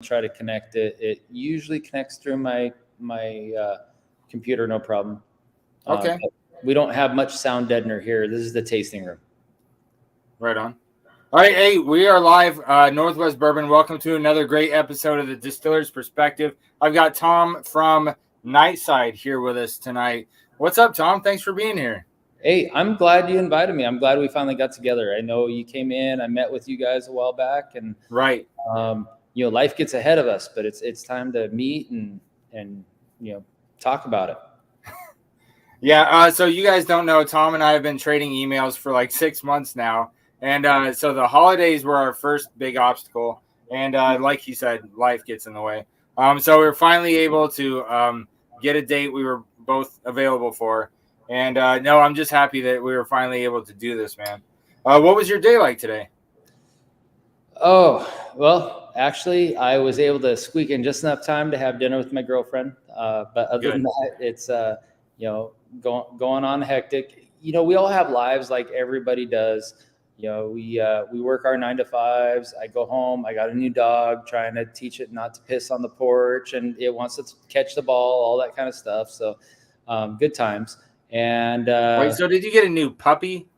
try to connect it. It usually connects through my computer, no problem. Okay. We don't have much sound deadener here. This is the tasting room. Right on. All right, hey, we are live. Northwest Bourbon, welcome to another great episode of the Distiller's Perspective. I've got Tom from Nightside here with us tonight. What's up, Tom? Thanks for being here. Hey, I'm glad you invited me. I'm glad we finally got together. I know you came in. I met with you guys a while back, and right. Life gets ahead of us, but it's time to meet and talk about it. Yeah. So you guys don't know, Tom and I have been trading emails for like 6 months now, and so the holidays were our first big obstacle, and like he said, life gets in the way. So we were finally able to get a date we were both available for. And no, I'm just happy that we were finally able to do this, man. What was your day like today? Oh, well, actually, I was able to squeak in just enough time to have dinner with my girlfriend. But other than that, it's, going on hectic. We all have lives like everybody does. We work our 9 to 5s. I go home. I got a new dog, trying to teach it not to piss on the porch, and it wants to catch the ball, all that kind of stuff. So good times. And wait, so did you get a new puppy?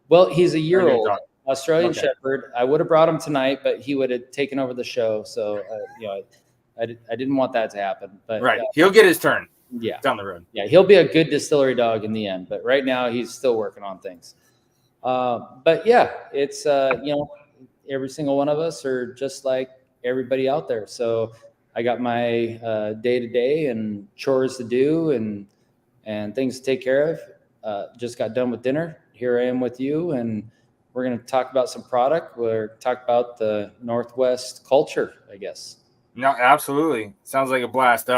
Well, he's a year-old Australian Shepherd. I would have brought him tonight, but he would have taken over the show. So I didn't want that to happen. But right, he'll get his turn. Yeah, down the road. Yeah, he'll be a good distillery dog in the end. But right now, he's still working on things. But yeah, it's every single one of us are just like everybody out there. So I got my day-to-day and chores to do and things to take care of. Just got done with dinner. Here I am with you, and we're going to talk about some product. We're talk about the Northwest culture, I guess. No, absolutely. Sounds like a blast.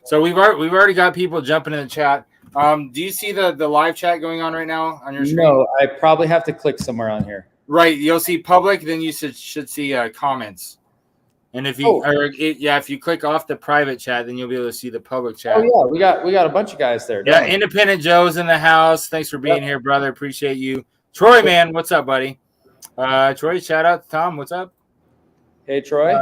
So we've already got people jumping in the chat. Do you see the live chat going on right now on your screen? No, I probably have to click somewhere on here. Right, you'll see public, then you should see comments. And if you if you click off the private chat, then you'll be able to see the public chat. Oh yeah, we got a bunch of guys there. Yeah, Indpndt Joe's in the house. Thanks for being here, brother. Appreciate you. Troy, man, what's up, buddy? Troy, shout out to Tom. What's up? Hey, Troy.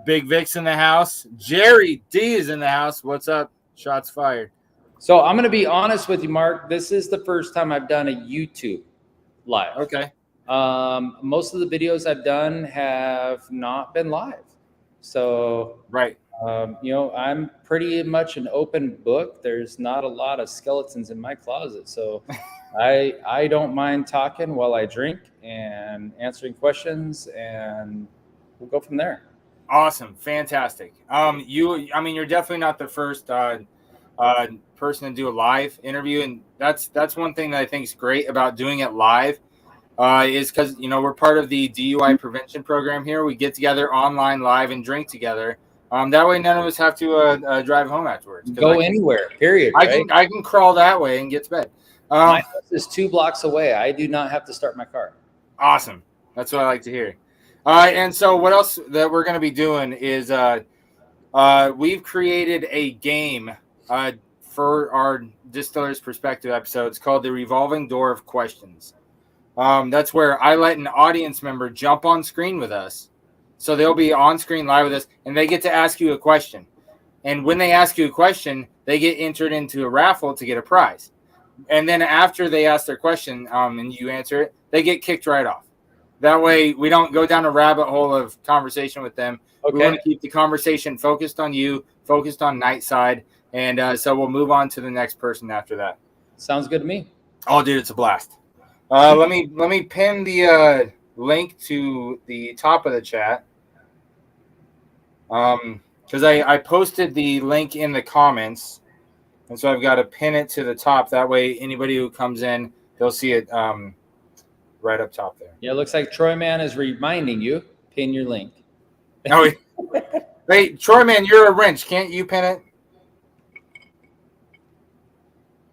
Big Vic's in the house. Jerry D is in the house. What's up? Shots fired. So I'm going to be honest with you, Mark. This is the first time I've done a YouTube live. Okay. Most of the videos I've done have not been live. So, right. I'm pretty much an open book. There's not a lot of skeletons in my closet. So I don't mind talking while I drink and answering questions, and we'll go from there. Awesome. Fantastic. You're definitely not the first person to do a live interview. And that's one thing that I think is great about doing it live. Is because, we're part of the DUI prevention program here. We get together online live and drink together. That way none of us have to drive home afterwards. Go anywhere, period. I can crawl that way and get to bed. My house is 2 blocks away. I do not have to start my car. Awesome. That's what I like to hear. And so what else that we're going to be doing is we've created a game for our Distiller's Perspective episodes called the Revolving Door of Questions. That's where I let an audience member jump on screen with us. So they'll be on screen live with us, and they get to ask you a question. And when they ask you a question, they get entered into a raffle to get a prize. And then after they ask their question and you answer it, they get kicked right off. That way we don't go down a rabbit hole of conversation with them. Okay. We want to keep the conversation focused on you, focused on Nightside. And so we'll move on to the next person after that. Sounds good to me. Oh, dude, it's a blast. Let me pin the link to the top of the chat. Because I posted the link in the comments. And so I've got to pin it to the top. That way anybody who comes in, they'll see it right up top there. Yeah, it looks like TroyMan is reminding you, pin your link. Oh, hey, TroyMan, you're a wrench. Can't you pin it?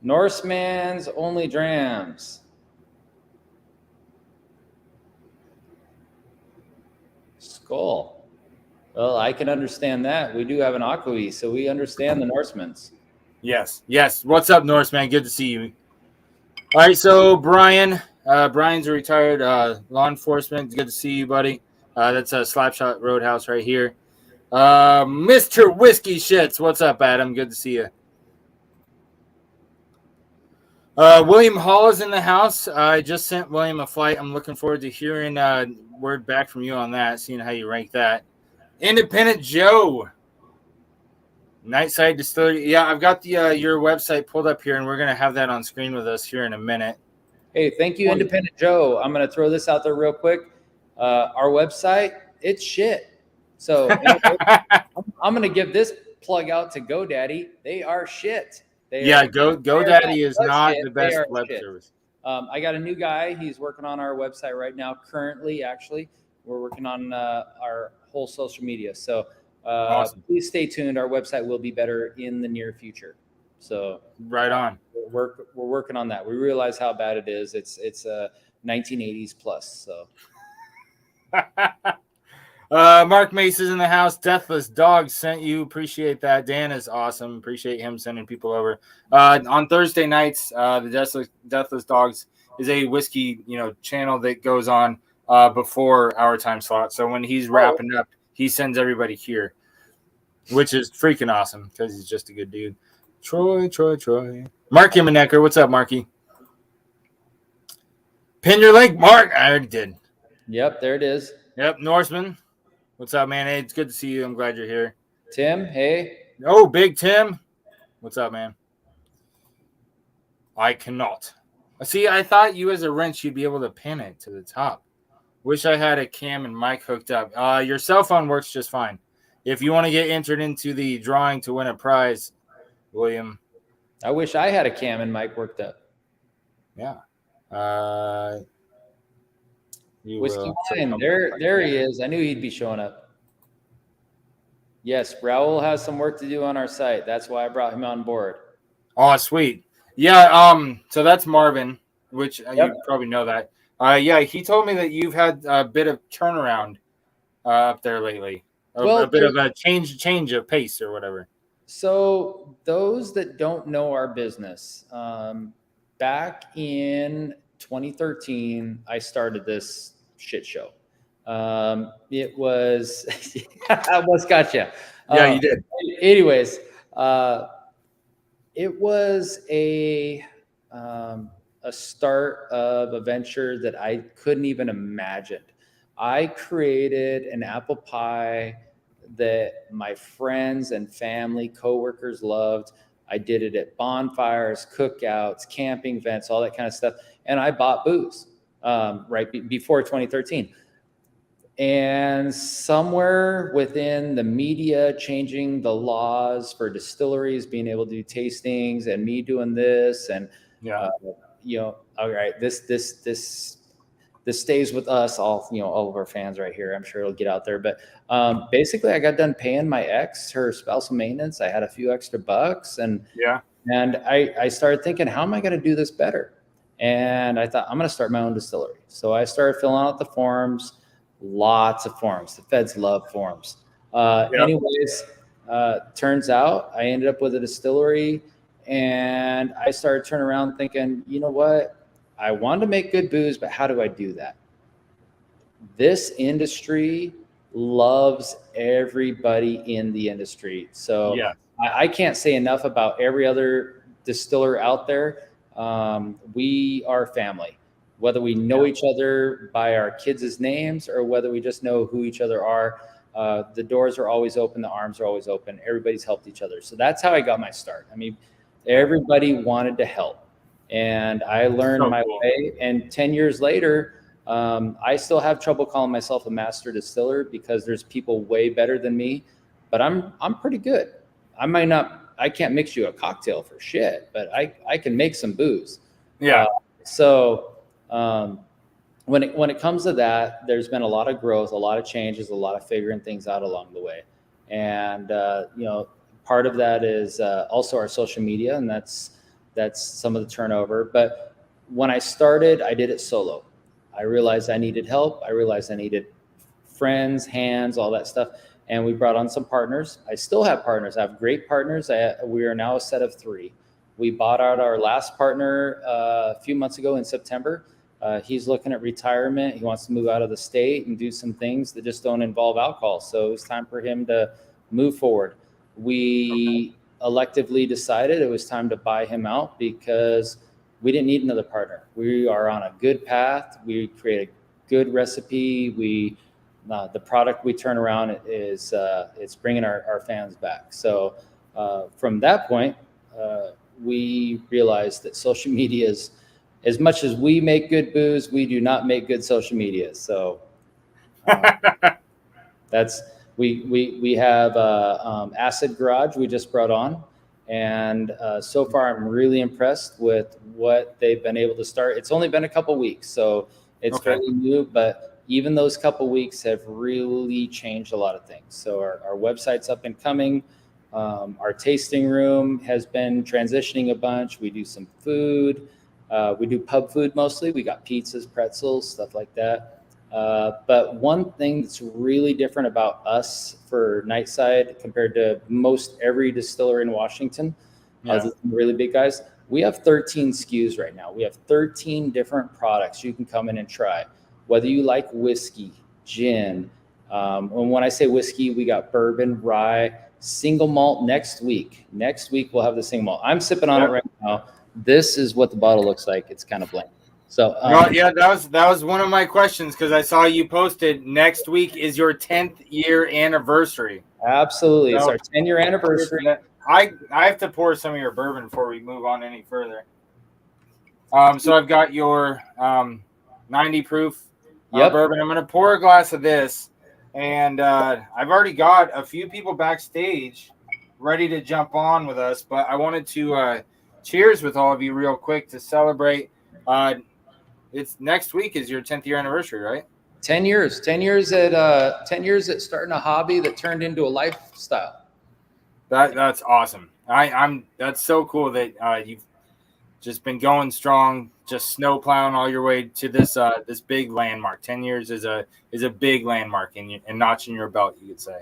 Norseman's only drams. Skull. Well, I can understand that. We do have an Aquivit, so we understand the Norsemans. Yes. What's up, Norseman? Good to see you. All right, so Brian's a retired law enforcement. Good to see you, buddy. That's a Slapshot Roadhouse right here. Mr. Whiskey Shitz, what's up, Adam? Good to see you. William Hall is in the house. I just sent William a flight. I'm looking forward to hearing word back from you on that, seeing how you rank that. Indpndt Joe, Nightside Distillery. Yeah, I've got the your website pulled up here, and we're gonna have that on screen with us here in a minute. Hey, thank you, Indpndt Joe. I'm gonna throw this out there real quick. Our website, it's shit. So I'm gonna give this plug out to GoDaddy. They are shit. GoDaddy is not the best web service. I got a new guy. He's working on our website right now. Currently, actually, we're working on our whole social media. So awesome. Please stay tuned. Our website will be better in the near future. So right on. We're working on that. We realize how bad it is. It's 1980s plus. So. Mark Mace is in the house. Deathless Dogs sent you. Appreciate that. Dan is awesome. Appreciate him sending people over. On Thursday nights, the Deathless Dogs is a whiskey, channel that goes on before our time slot. So when he's wrapping up, he sends everybody here, which is freaking awesome because he's just a good dude. Troy. Marky Manecker, what's up, Marky? Pin your link, Mark. I already did. Yep, there it is. Yep, Norseman. What's up, man? Hey, it's good to see you. I'm glad you're here. Tim, hey. Oh, Big Tim. What's up, man? I cannot. See, I thought you as a wrench, you'd be able to pin it to the top. Wish I had a cam and mic hooked up. Your cell phone works just fine. If you want to get entered into the drawing to win a prize, William. I wish I had a cam and mic worked up. Yeah. Whiskey Wine, there he is. I knew he'd be showing up. Yes, Raul has some work to do on our site. That's why I brought him on board. Oh, sweet. Yeah, so that's Marvin, which you probably know that. Yeah, he told me that you've had a bit of turnaround up there lately. A bit of a change of pace or whatever. So those that don't know our business, back in 2013, I started this shit show. It was, I almost got you. Yeah, you did. Anyways, it was a start of a venture that I couldn't even imagine. I created an apple pie that my friends and family, coworkers loved. I did it at bonfires, cookouts, camping events, all that kind of stuff. And I bought booze before 2013. And somewhere within the media changing the laws for distilleries, being able to do tastings, and me doing this, and all right, this stays with us all, all of our fans right here. I'm sure it'll get out there. But basically, I got done paying my ex her spousal maintenance. I had a few extra bucks, and I started thinking, how am I going to do this better? And I thought, I'm going to start my own distillery. So I started filling out the forms, lots of forms. The feds love forms. Anyways, turns out I ended up with a distillery, and I started turning around thinking, you know what? I wanted to make good booze, but how do I do that? This industry loves everybody in the industry. So I can't say enough about every other distiller out there. We are family, whether we know each other by our kids' names or whether we just know who each other are. The doors are always open. The arms are always open. Everybody's helped each other. So that's how I got my start. I mean, everybody wanted to help. And I learned my way. And 10 years later, I still have trouble calling myself a master distiller because there's people way better than me, but I'm pretty good. I can't mix you a cocktail for shit, but I can make some booze. Yeah. When it comes to that, there's been a lot of growth, a lot of changes, a lot of figuring things out along the way. And, part of that is also our social media, and that's some of the turnover. But when I started, I did it solo. I realized I needed help. I realized I needed friends, hands, all that stuff. And we brought on some partners. I still have partners. I have great partners. We are now a set of 3. We bought out our last partner a few months ago in September. He's looking at retirement. He wants to move out of the state and do some things that just don't involve alcohol. So it was time for him to move forward. We electively decided it was time to buy him out because we didn't need another partner. We are on a good path. We create a good recipe. The product we turn around is it's bringing our fans back. So from that point, we realized that social media is, as much as we make good booze, we do not make good social media. So that's we have Acid Garage we just brought on, and so far I'm really impressed with what they've been able to start. It's only been a couple weeks, so it's fairly new, but even those couple weeks have really changed a lot of things. So our website's up and coming. Our tasting room has been transitioning a bunch. We do some food. We do pub food mostly. We got pizzas, pretzels, stuff like that. But one thing that's really different about us for Nightside compared to most every distillery in Washington, other than the really big guys, we have 13 SKUs right now. We have 13 different products you can come in and try. Whether you like whiskey, gin, and when I say whiskey, we got bourbon, rye, single malt next week. Next week we'll have the single malt. I'm sipping on it right now. This is what the bottle looks like. It's kind of blank. So that was one of my questions, because I saw you posted next week is your 10th year anniversary. Absolutely, it's our 10-year anniversary. I have to pour some of your bourbon before we move on any further. So I've got your 90 proof bourbon. I'm going to pour a glass of this, and I've already got a few people backstage ready to jump on with us, but I wanted to cheers with all of you real quick to celebrate. It's next week is your 10th year anniversary, right? 10 years at starting a hobby that turned into a lifestyle. That's awesome. That's so cool that you've just been going strong, just snow plowing all your way to this this big landmark. 10 years is a big landmark and notch in your belt, you could say.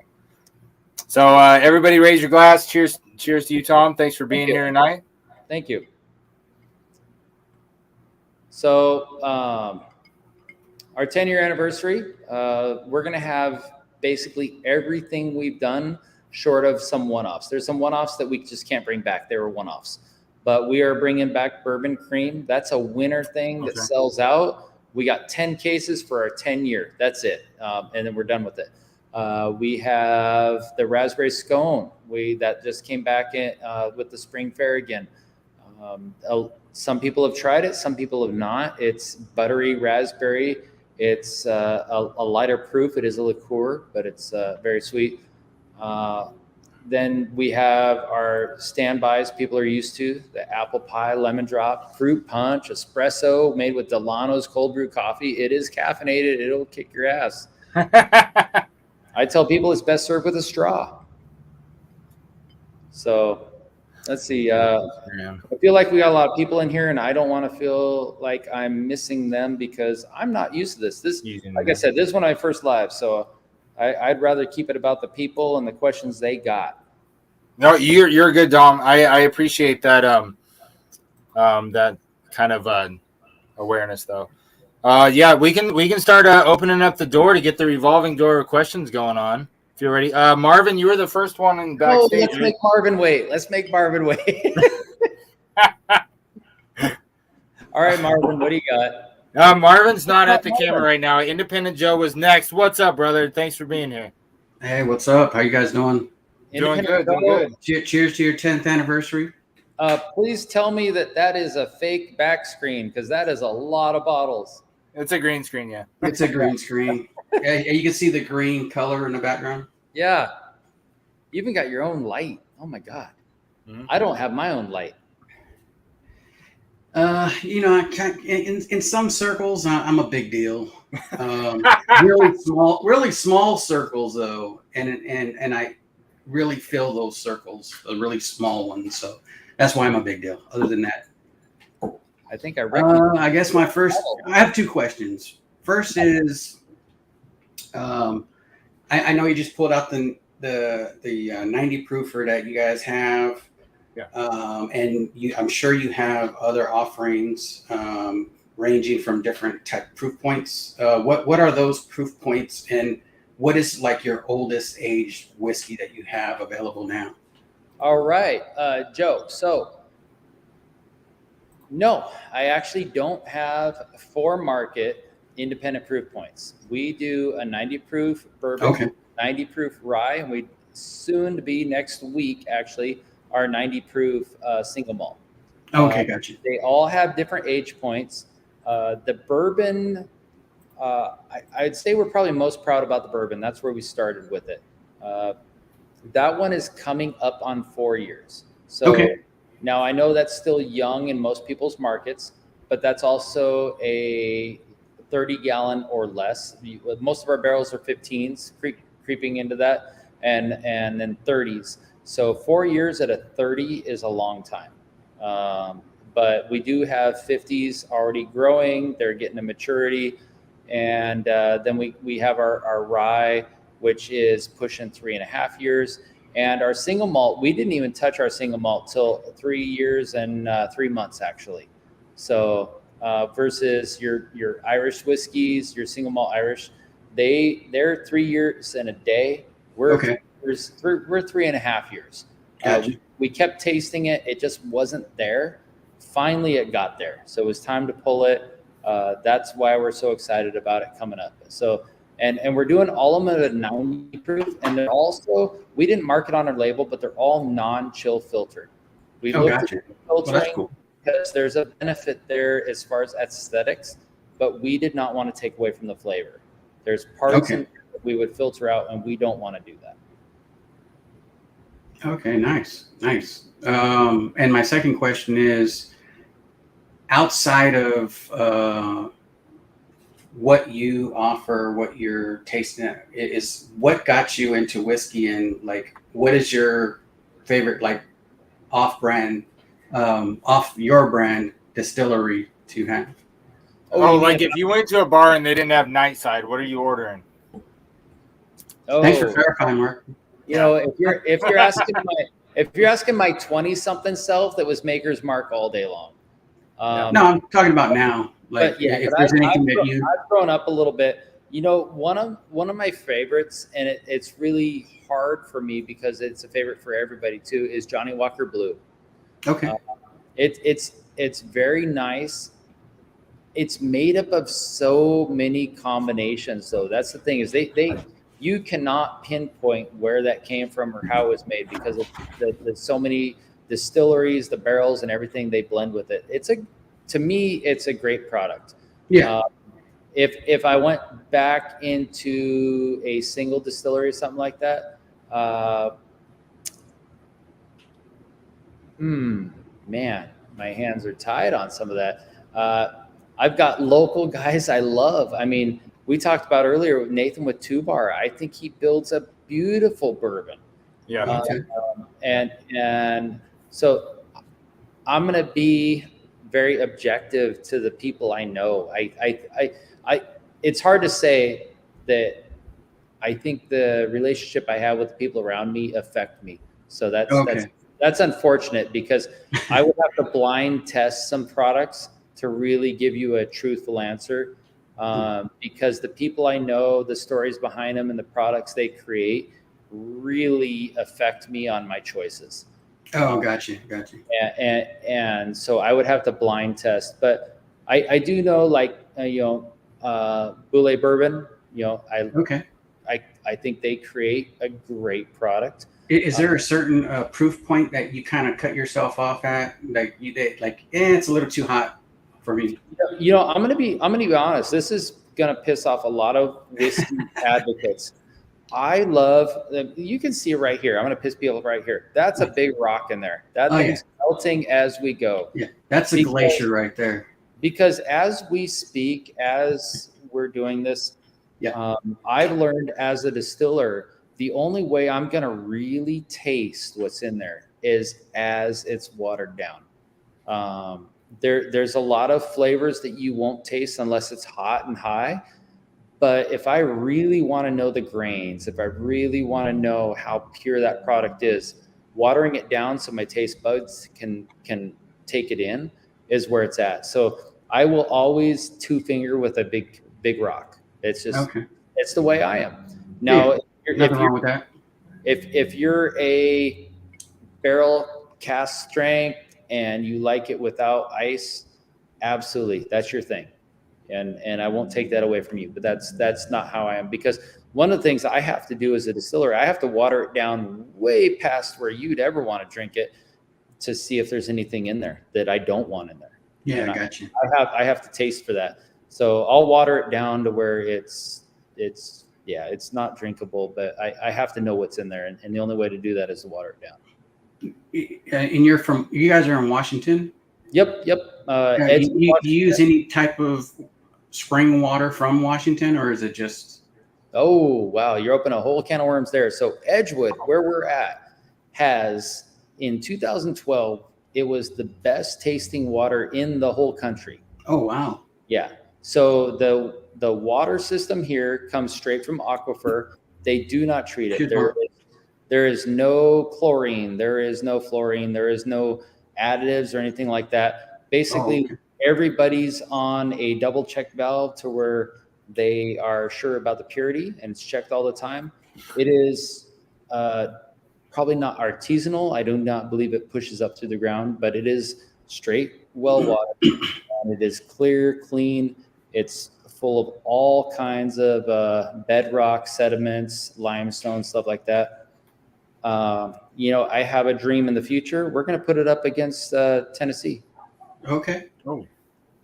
So everybody raise your glass. Cheers to you, Tom. Thanks for being here tonight. Thank you. So our 10-year anniversary, we're going to have basically everything we've done short of some one-offs. There's some one-offs that we just can't bring back. They were one-offs. But we are bringing back Bourbon Cream. That's a winter thing that sells out. We got 10 cases for our 10-year. That's it. And then we're done with it. We have the Raspberry Scone. That just came back in with the Spring Fair again. Some people have tried it. Some people have not. It's buttery raspberry. It's a lighter proof. It is a liqueur, but it's very sweet. Then we have our standbys people are used to, the apple pie, lemon drop, fruit punch, espresso made with Delano's cold brew coffee. It is caffeinated. It'll kick your ass. I tell people it's best served with a straw. So let's see. I feel like we got a lot of people in here, and I don't want to feel like I'm missing them because I'm not used to this. Like I said, this is when I first live, so I'd rather keep it about the people and the questions they got. No, you're good, Dom. I appreciate that that kind of awareness, though. Yeah, we can start opening up the door to get the revolving door of questions going on. If you're ready, Marvin, you were the first one in backstage. Let's make Marvin wait. All right, Marvin, what do you got? Marvin's not at the camera right now. Indpndt Joe was next. What's up, brother? Thanks for being here. Hey, what's up? How you guys doing? Doing good. Cheers to your 10th anniversary. Please tell me that is a fake back screen, because that is a lot of bottles. It's a green screen, yeah. It's a green screen. Yeah, you can see the green color in the background. Yeah. You even got your own light. Oh, my God. Mm-hmm. I don't have my own light. In some circles, I'm a big deal. Really small circles, though. And I really fill those circles, the really small ones. So that's why I'm a big deal. Other than that, I think I guess I have two questions. First is, I know you just pulled out the 90 proofer that you guys have. Yeah. And I'm sure you have other offerings ranging from different type proof points. What are those proof points, and what is like your oldest aged whiskey that you have available now? All right, Joe. So, no, I actually don't have for market independent proof points. We do a 90 proof bourbon, Okay. 90 proof rye, and we soon to be next week actually our 90 proof single malt. Okay, gotcha. They all have different age points. The bourbon, I'd say we're probably most proud about the bourbon. That's where we started with it. That one is coming up on 4 years. So Okay. now I know that's still young in most people's markets, but that's also a 30-gallon or less. Most of our barrels are 15s, creeping into that, and then 30s. So 4 years at a 30 is a long time. But we do have 50s already growing. They're getting to maturity. And then we have our rye, which is pushing 3.5 years. And our single malt, we didn't even touch our single malt till 3 years and 3 months, actually. So versus your Irish whiskeys, your single malt Irish, they're 3 years and a day. We're 3.5 years. Gotcha. We kept tasting it. It just wasn't there. Finally, it got there. So it was time to pull it. That's why we're so excited about it coming up. So, and we're doing all of them at a 90 proof. And they're also, we didn't mark it on our label, but they're all non-chill filtered. We looked gotcha. at filtering Well, that's cool. because there's a benefit there as far as aesthetics, but we did not want to take away from the flavor. There's parts in there that we would filter out, and we don't want to do that. Okay, nice. And my second question is, outside of what you offer, what you're tasting, is what got you into whiskey, and like, what is your favorite like off your brand distillery to have? Like if you went to a bar and they didn't have Nightside, what are you ordering? Thanks for clarifying, Mark. You know, if you're asking my 20-something self, that was Maker's Mark all day long. No, I'm talking about now. Like, if there's anything that I've grown up a little bit. You know, one of my favorites, and it's really hard for me because it's a favorite for everybody too, is Johnny Walker Blue. Okay. It's very nice. It's made up of so many combinations, though. That's the thing, is you cannot pinpoint where that came from or how it was made, because of the so many distilleries, the barrels, and everything they blend with it. To me, it's a great product. Yeah. If I went back into a single distillery or something like that, man, my hands are tied on some of that. I've got local guys I love. I mean, we talked about earlier with Nathan with Two Bar. I think he builds a beautiful bourbon. Yeah. And so I'm going to be very objective to the people I know. It's hard to say that I think the relationship I have with the people around me affect me. So that's unfortunate, because I would have to blind test some products to really give you a truthful answer. Because the people I know, the stories behind them, and the products they create really affect me on my choices. Gotcha. And so I would have to blind test, but I do know, like, Boulay Bourbon, I think they create a great product. Is there a certain proof point that you kind of cut yourself off at? Like it's a little too hot for me. I'm gonna be honest. This is gonna piss off a lot of whiskey advocates. I love, you can see it right here. I'm gonna piss people off right here. That's a big rock in there. That thing's melting as we go. Yeah, that's a glacier right there. Because as we speak, as we're doing this, I've learned as a distiller, the only way I'm gonna really taste what's in there is as it's watered down. There's a lot of flavors that you won't taste unless it's hot and high. But if I really want to know the grains, if I really want to know how pure that product is, watering it down so my taste buds can take it in is where it's at. So I will always two-finger with a big rock. It's just it's the way I am. Now, nothing wrong with that. If you're a barrel cask strength and you like it without ice, absolutely, that's your thing. And I won't take that away from you, but that's not how I am, because one of the things I have to do as a distiller, I have to water it down way past where you'd ever want to drink it to see if there's anything in there that I don't want in there. Yeah, I got you. I have to taste for that. So I'll water it down to where it's not drinkable, but I have to know what's in there. And the only way to do that is to water it down. And you guys are in Washington? Yep. Do you use any type of spring water from Washington, or is it just? Oh, wow. You're opening a whole can of worms there. So Edgewood, where we're at, has in 2012, it was the best tasting water in the whole country. Oh, wow. Yeah. So the water system here comes straight from aquifer. They do not treat it. There is no chlorine. There is no fluorine. There is no additives or anything like that. Basically, everybody's on a double check valve to where they are sure about the purity, and it's checked all the time. It is probably not artisanal. I do not believe it pushes up through the ground, but it is straight well water. And it is clear, clean. It's full of all kinds of bedrock, sediments, limestone, stuff like that. I have a dream in the future. We're going to put it up against Tennessee. Okay. Oh,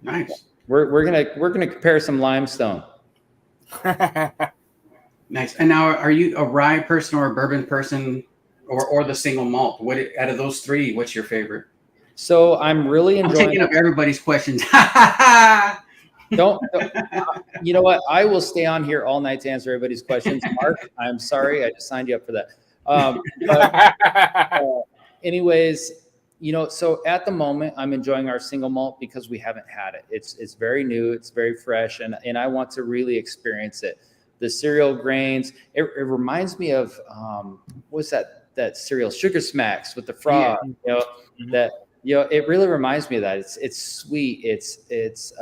nice. We're gonna compare some limestone. Nice. And now, are you a rye person or a bourbon person, or the single malt? What out of those three? What's your favorite? So I'm really enjoying. I'm taking up everybody's questions. Don't you know what? I will stay on here all night to answer everybody's questions. Mark, I'm sorry, I just signed you up for that. Anyways, so at the moment, I'm enjoying our single malt because we haven't had it. It's very new, it's very fresh, and I want to really experience it. The cereal grains, it reminds me of what's that cereal, Sugar Smacks with the frog. Yeah. It really reminds me of that. It's sweet, it's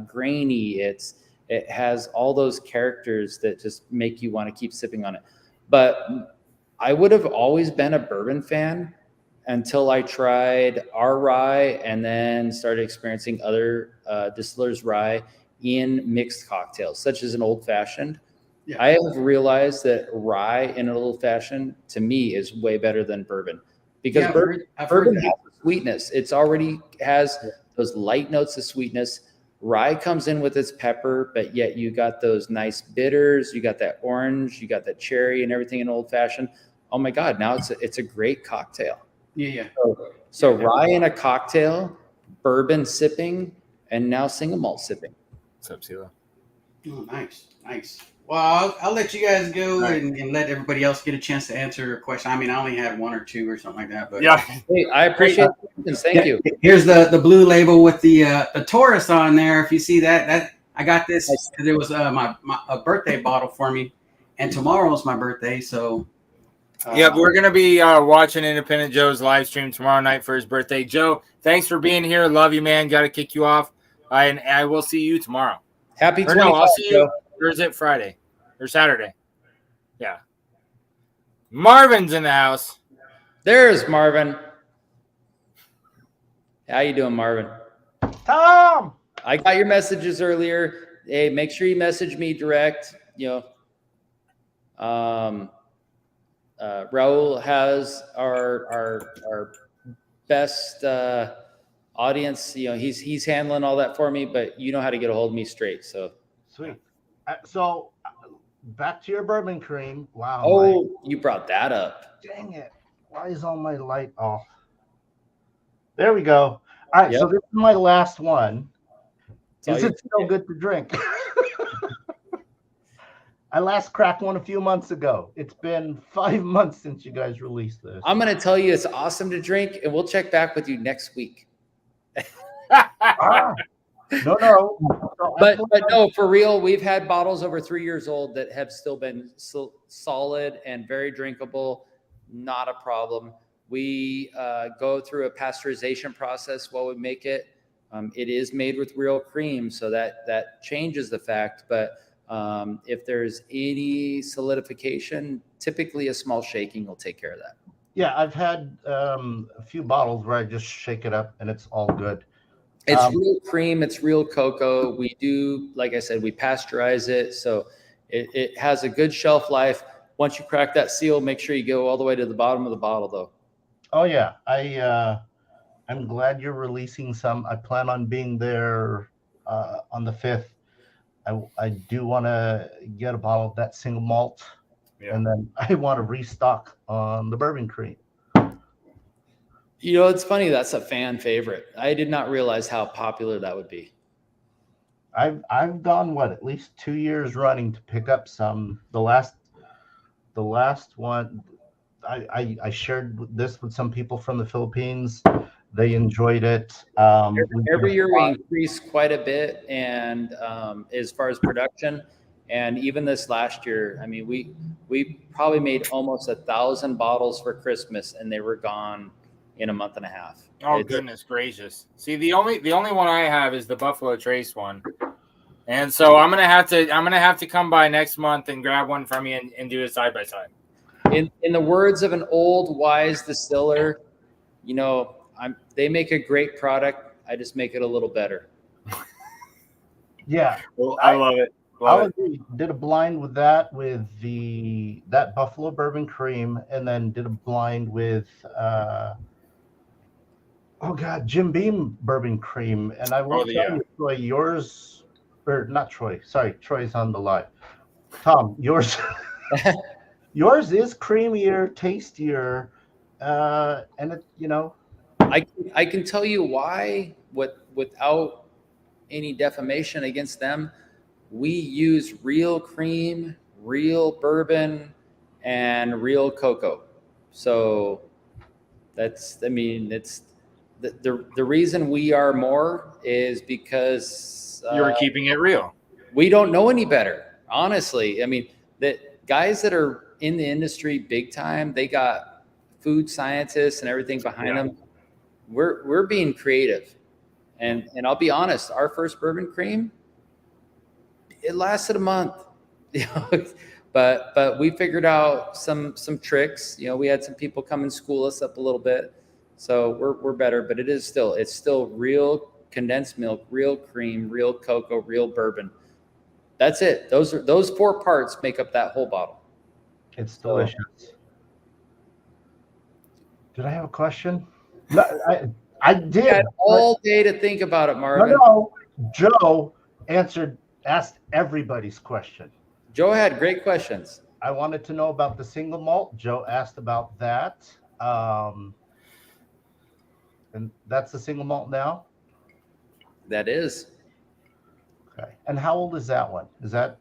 grainy, it has all those characters that just make you want to keep sipping on it. But I would have always been a bourbon fan until I tried our rye and then started experiencing other distillers' rye in mixed cocktails, such as an old fashioned. Yeah. I have realized that rye in an old fashioned, to me, is way better than bourbon, because bourbon has sweetness. It's already has those light notes of sweetness. Rye comes in with its pepper, but yet you got those nice bitters. You got that orange, you got that cherry, and everything in old fashioned. Oh my God! Now it's a great cocktail. Yeah. So rye in a cocktail, bourbon sipping, and now single malt sipping. What's up, Sila? Oh, nice. Well, I'll let you guys go and let everybody else get a chance to answer your question. I mean, I only had one or two or something like that, but hey, I appreciate it. Thank you. Here's the blue label with the Taurus on there. If you see that I got this because it was a birthday bottle for me, and tomorrow's my birthday, so. We're going to be watching Indpndt Joe's live stream tomorrow night for his birthday. Joe, thanks for being here. Love you, man. Got to kick you off. And I will see you tomorrow. Happy 25th. No, I'll see you. Or is it Friday or Saturday? Yeah. Marvin's in the house. There's Marvin. How you doing, Marvin? Tom! I got your messages earlier. Hey, make sure you message me direct. Raul has our best audience. He's handling all that for me, but you know how to get a hold of me straight. So sweet. So back to your bourbon cream. Wow. Oh, you brought that up. Dang it! Why is all my light off? There we go. All right. Yep. So this is my last one. Is it still good to drink? I last cracked one a few months ago. It's been 5 months since you guys released this. I'm going to tell you it's awesome to drink, and we'll check back with you next week. No. But no, for real, we've had bottles over 3 years old that have still been solid and very drinkable. Not a problem. We go through a pasteurization process while we make it. It is made with real cream, so that changes the fact. But if there's any solidification, typically a small shaking will take care of that. Yeah, I've had a few bottles where I just shake it up and it's all good. It's real cream. It's real cocoa. We do, like I said, we pasteurize it, so it has a good shelf life. Once you crack that seal, make sure you go all the way to the bottom of the bottle, though. Oh yeah, I'm glad you're releasing some. I plan on being there on the 5th. I do want to get a bottle of that single malt, and then I want to restock on the bourbon cream. You know, it's funny. That's a fan favorite. I did not realize how popular that would be. I've gone at least 2 years running to pick up some. The last one, I shared this with some people from the Philippines. They enjoyed it. Every year we increase quite a bit, and as far as production, and even this last year, I mean, we probably made almost 1,000 bottles for Christmas, and they were gone in a month and a half. Oh, goodness gracious! See, the only one I have is the Buffalo Trace one, and so I'm gonna have to come by next month and grab one from you and do a side by side. In the words of an old wise distiller, you know, they make a great product. I just make it a little better. Yeah, well, I love it. I'll agree. Did a blind with that Buffalo Bourbon Cream, and then did a blind with Jim Beam Bourbon Cream. And I will tell you, Troy, yours, or not Troy. Sorry, Troy's on the line. Tom, yours is creamier, tastier, and it, you know. I can tell you why, without any defamation against them. We use real cream, real bourbon, and real cocoa. So it's the reason we are more is because you're keeping it real. We don't know any better, honestly. I mean, the guys that are in the industry big time, they got food scientists and everything behind them. We're being creative, and I'll be honest. Our first bourbon cream, it lasted a month, you know, but we figured out some tricks. You know, we had some people come and school us up a little bit, so we're better. But it's still real condensed milk, real cream, real cocoa, real bourbon. That's it. Those 4 parts make up that whole bottle. It's delicious. Did I have a question? No, I did. You had all day to think about it, Marvin. No, Joe asked everybody's question. Joe had great questions. I wanted to know about the single malt. Joe asked about that. And that's the single malt now? That is. Okay. And how old is that one? Is that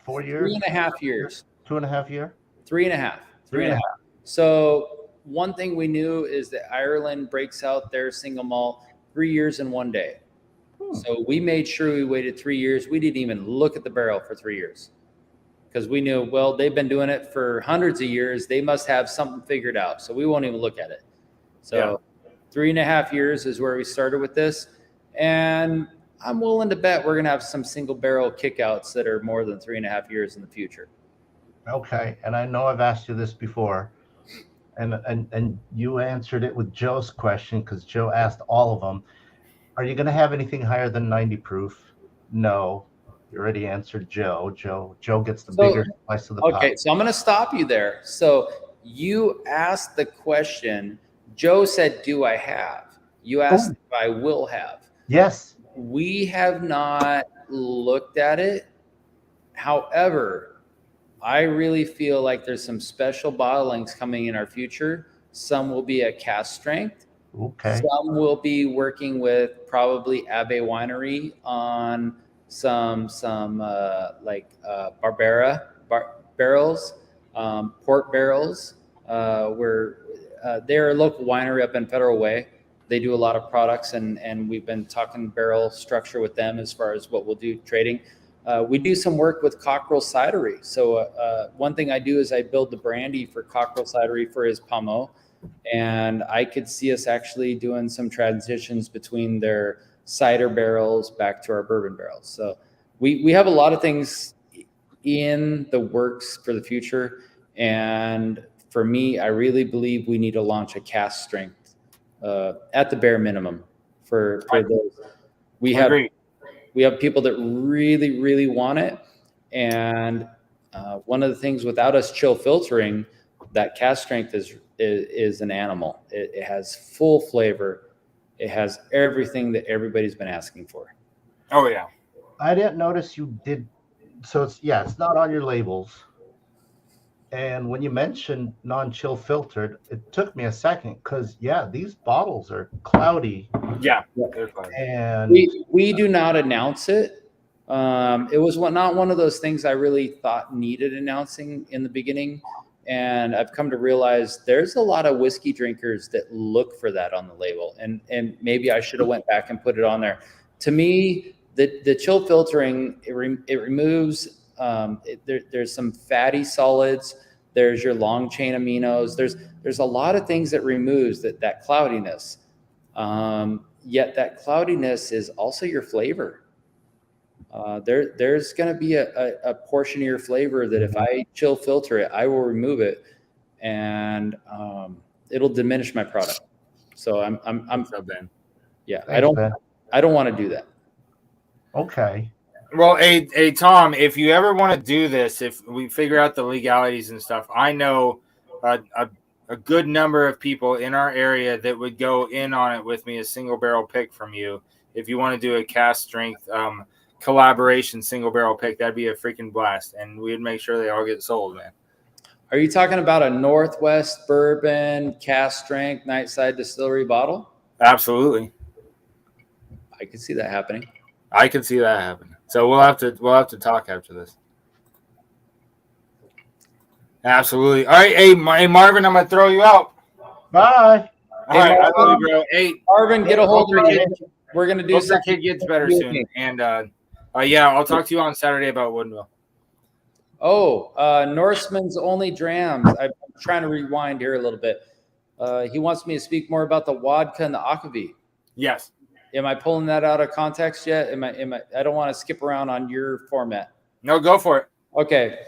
4 years? 3.5 years. 2.5 years? 3.5. 3.5. So one thing we knew is that Ireland breaks out their single malt 3 years in 1 day. So we made sure we waited 3 years. We didn't even look at the barrel for 3 years because we knew, well, they've been doing it for hundreds of years. They must have something figured out. So we won't even look at it. So 3.5 years is where we started with this. And I'm willing to bet we're going to have some single barrel kickouts that are more than 3.5 years in the future. Okay. And I know I've asked you this before. And you answered it with Joe's question because Joe asked all of them. Are you going to have anything higher than 90 proof? No. You already answered Joe. Joe gets the bigger slice of the pie. Okay, so I'm going to stop you there. So you asked the question. Joe said, do I have? You asked if I will have. Yes. We have not looked at it. However, I really feel like there's some special bottlings coming in our future. Some will be at cask strength. Okay. Some will be working with probably Abbey Winery on some Barbera barrels, port barrels. Where they're a local winery up in Federal Way. They do a lot of products, and we've been talking barrel structure with them as far as what we'll do trading. We do some work with Cockrell Cidery. So one thing I do is I build the brandy for Cockrell Cidery for his Pomo. And I could see us actually doing some transitions between their cider barrels back to our bourbon barrels. So we have a lot of things in the works for the future. And for me, I really believe we need to launch a cask strength at the bare minimum for those. We have people that really, really want it. And one of the things without us chill filtering, that cask strength is an animal. It has full flavor. It has everything that everybody's been asking for. Oh yeah. I didn't notice you did. So it's not on your labels. And when you mentioned non-chill filtered, it took me a second because these bottles are cloudy. Yeah, they're cloudy. And we do not announce it. It was not one of those things I really thought needed announcing in the beginning. And I've come to realize there's a lot of whiskey drinkers that look for that on the label. And maybe I should have went back and put it on there. To me, the chill filtering, it removes, there's some fatty solids. There's your long chain aminos. There's a lot of things that removes that cloudiness. Yet that cloudiness is also your flavor. There's going to be a portion of your flavor that if I chill filter it, I will remove it, and it'll diminish my product. So I'm so Ben. Yeah, Thanks, I don't want to do that. Okay. Well, hey, Tom, if you ever want to do this, if we figure out the legalities and stuff, I know a good number of people in our area that would go in on it with me, a single barrel pick from you. If you want to do a cask strength collaboration single barrel pick, that'd be a freaking blast, and we'd make sure they all get sold, man. Are you talking about a Northwest bourbon cask strength Nightside Distillery bottle? Absolutely. I could see that happening. I can see that happening. So we'll have to talk after this. Absolutely. All right, hey Marvin, I'm gonna throw you out. Bye. All right, I love you, bro. Hey, Marvin, get a hold of me. We're gonna do hope that something. kid gets better soon. And I'll talk to you on Saturday about Woodinville. Oh, Norseman's Only Drams. I'm trying to rewind here a little bit. He wants me to speak more about the Whodka and the Aquivit. Yes. Am I pulling that out of context yet? I don't want to skip around on your format. No, go for it. Okay.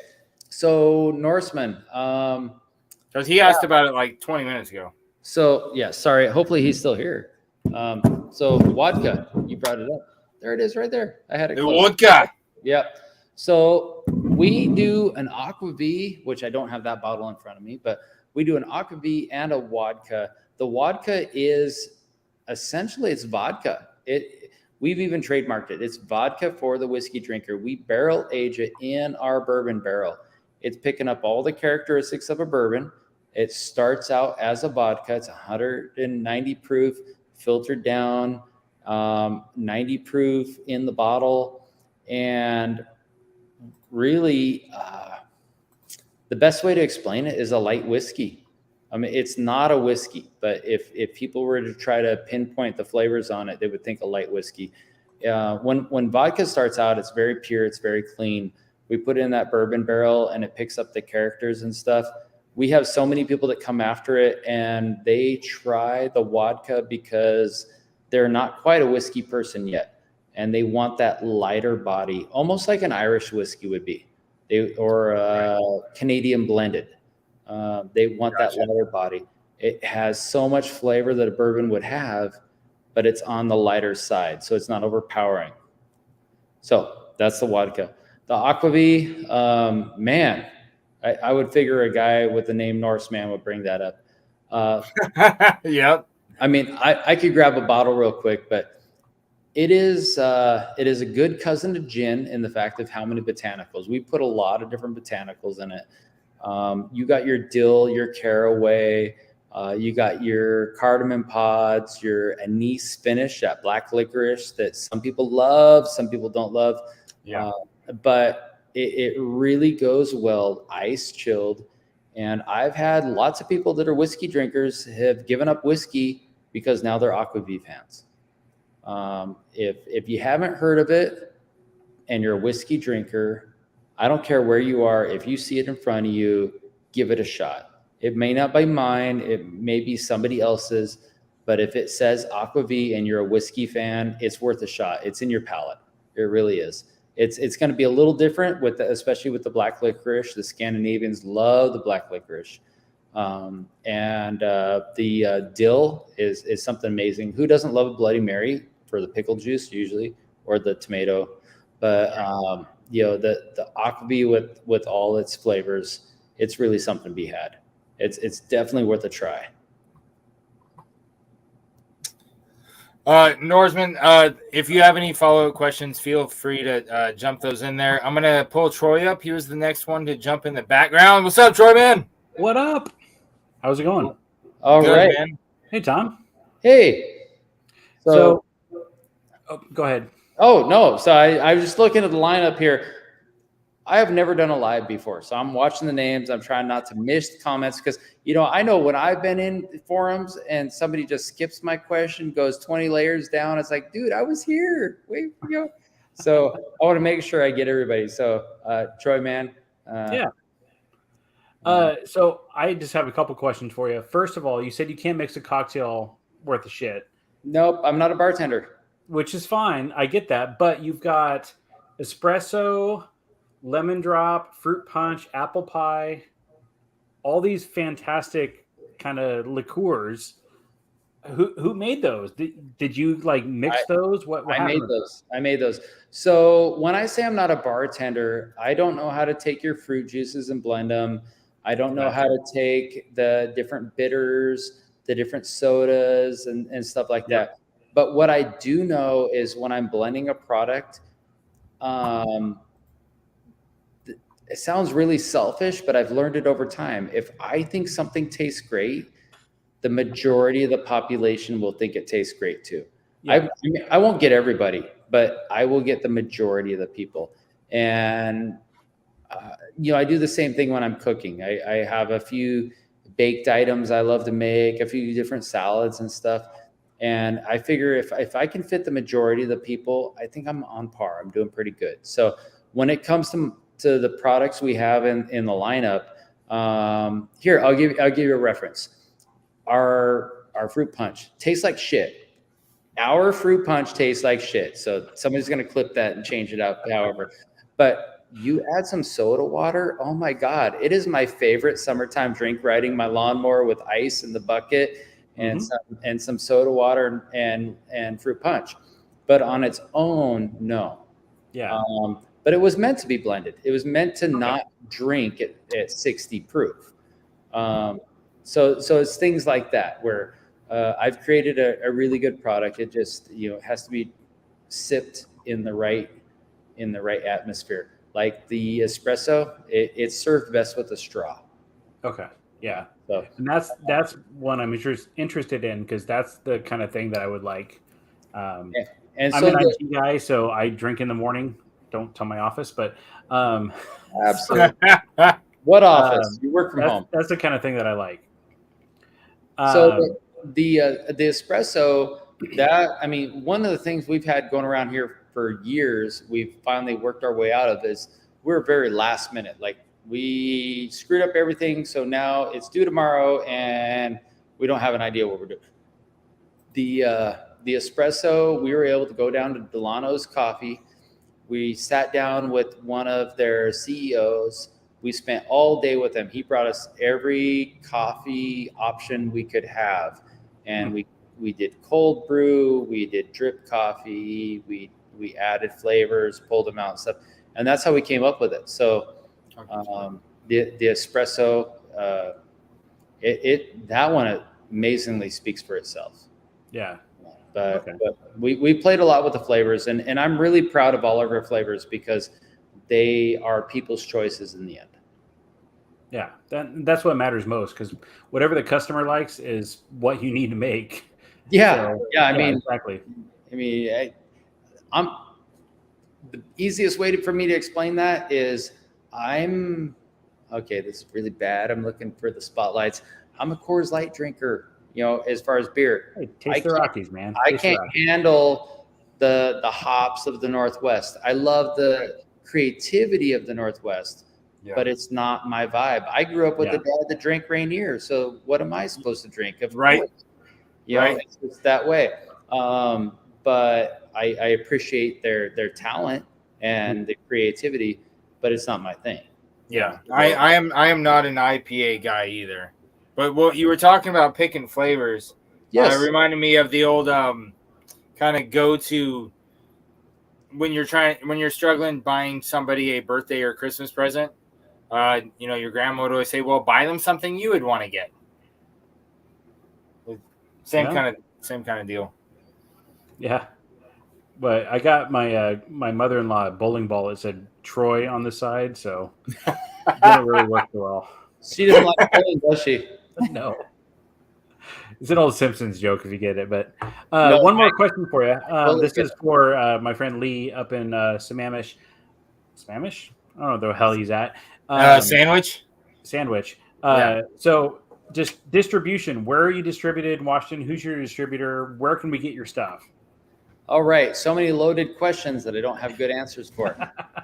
So Norseman. Because he asked about it like 20 minutes ago. So yeah, sorry. Hopefully he's still here. So Whodka, you brought it up. There it is right there. I had it. The Whodka. Yep. So we do an Aquivit, which I don't have that bottle in front of me, but we do an Aquivit and a Whodka. The Whodka is essentially it's vodka. We've even trademarked it. It's vodka for the whiskey drinker. We barrel age it in our bourbon barrel. It's picking up all the characteristics of a bourbon. It starts out as a vodka. It's 190 proof, filtered down, 90 proof in the bottle. And really, the best way to explain it is a light whiskey. I mean, it's not a whiskey, but if people were to try to pinpoint the flavors on it, they would think a light whiskey. When vodka starts out, it's very pure, it's very clean. We put it in that bourbon barrel and it picks up the characters and stuff. We have so many people that come after it and they try the Whodka because they're not quite a whiskey person yet. And they want that lighter body, almost like an Irish whiskey would be, or Canadian blended. They want that lighter body. It has so much flavor that a bourbon would have, but it's on the lighter side, so it's not overpowering. So that's the Whodka. The Aquivit, man, I would figure a guy with the name Norseman would bring that up. Yep. I mean, I could grab a bottle real quick, but it is a good cousin to gin in the fact of how many botanicals. We put a lot of different botanicals in it. You got your dill, your caraway, you got your cardamom pods, your anise finish, that black licorice that some people love, some people don't love. Yeah. But it really goes well ice chilled. And I've had lots of people that are whiskey drinkers have given up whiskey because now they're Aquivit fans. If you haven't heard of it and you're a whiskey drinker, I don't care where you are. If you see it in front of you, give it a shot. It may not be mine. It may be somebody else's. But if it says Aquivit and you're a whiskey fan, it's worth a shot. It's in your palate. It really is. It's going to be a little different especially with the black licorice. The Scandinavians love the black licorice. And the dill is something amazing. Who doesn't love a Bloody Mary for the pickle juice usually, or the tomato? But the Aquavit with all its flavors, it's really something to be had. It's definitely worth a try. Norseman, if you have any follow-up questions, feel free to jump those in there. I'm gonna pull Troy up. He was the next one to jump in the background. What's up, Troy, man? What up? How's it going? All Good, right, man. Hey, Tom. Hey. So go ahead. Oh no! So I was just looking at the lineup here. I have never done a live before, so I'm watching the names. I'm trying not to miss comments because, I know when I've been in forums and somebody just skips my question, goes 20 layers down, it's like, dude, I was here. Wait, So I want to make sure I get everybody. So, TroyMan. So I just have a couple questions for you. First of all, you said you can't mix a cocktail worth of shit. Nope, I'm not a bartender. Which is fine. I get that. But you've got espresso, lemon drop, fruit punch, apple pie, all these fantastic kind of liqueurs. Who made those? Did you mix those? What I made those. So when I say I'm not a bartender, I don't know how to take your fruit juices and blend them. I don't know how to take the different bitters, the different sodas and stuff like that. But what I do know is when I'm blending a product, it sounds really selfish, but I've learned it over time. If I think something tastes great, the majority of the population will think it tastes great too. Yeah. I won't get everybody, but I will get the majority of the people. And, I do the same thing when I'm cooking. I have a few baked items I love to make, a few different salads and stuff. And I figure if I can fit the majority of the people, I think I'm on par. I'm doing pretty good. So when it comes to the products we have in the lineup, here, I'll give you a reference. Our fruit punch tastes like shit. Our fruit punch tastes like shit. So somebody's going to clip that and change it up, however. But you add some soda water, oh my God, it is my favorite summertime drink, riding my lawnmower with ice in the bucket and some soda water and fruit punch. But on its own, no. Yeah. But it was meant to be blended. It was meant to not drink at 60 proof. So it's things like that where I've created a really good product. It just has to be sipped in the right atmosphere. Like the espresso, it's served best with a straw. Okay. Yeah. So, and that's one I'm interested in because that's the kind of thing that I would like. And I'm an IT guy, so I drink in the morning. Don't tell my office, but absolutely. What office? You work from home. That's the kind of thing that I like. So the espresso, one of the things we've had going around here for years, we've finally worked our way out of is we're very last minute. Like we screwed up everything, so now it's due tomorrow, and we don't have an idea what we're doing. The espresso, we were able to go down to Delano's Coffee. We sat down with one of their CEOs. We spent all day with him. He brought us every coffee option we could have. And we did cold brew, we did drip coffee, we added flavors, pulled them out and stuff. And that's how we came up with it. So the espresso, that one amazingly speaks for itself. Yeah. But we played a lot with the flavors, and I'm really proud of all of our flavors because they are people's choices in the end. Yeah, that's what matters most because whatever the customer likes is what you need to make. Yeah, so, I mean, exactly. I mean, I'm the easiest way for me to explain that is okay. This is really bad. I'm looking for the spotlights. I'm a Coors Light drinker. As far as beer, hey, taste the Rockies, man. I can't handle the hops of the Northwest. I love the creativity of the Northwest, but it's not my vibe. I grew up with a dad that drank Rainier, so what am I supposed to drink? Right. You know, Right. it's that way. But I appreciate their talent and the creativity, but it's not my thing. Yeah, I am not an IPA guy either. But what you were talking about picking flavors, Yes. reminded me of the old kind of go to when you're struggling buying somebody a birthday or Christmas present. You know, your grandma would always say, "Well, buy them something you would want to get." Same kind of deal. Yeah. But I got my my mother-in-law a bowling ball that said Troy on the side, so it didn't really work so well. She doesn't like bowling, does she? No. It's an old Simpsons joke if you get it. But No, one more question for you. This good. is for my friend Lee up in Sammamish. Sammamish? I don't know the hell he's at. Sandwich. Yeah. So just distribution. Where are you distributed in Washington? Who's your distributor? Where can we get your stuff? All right. So many loaded questions that I don't have good answers for.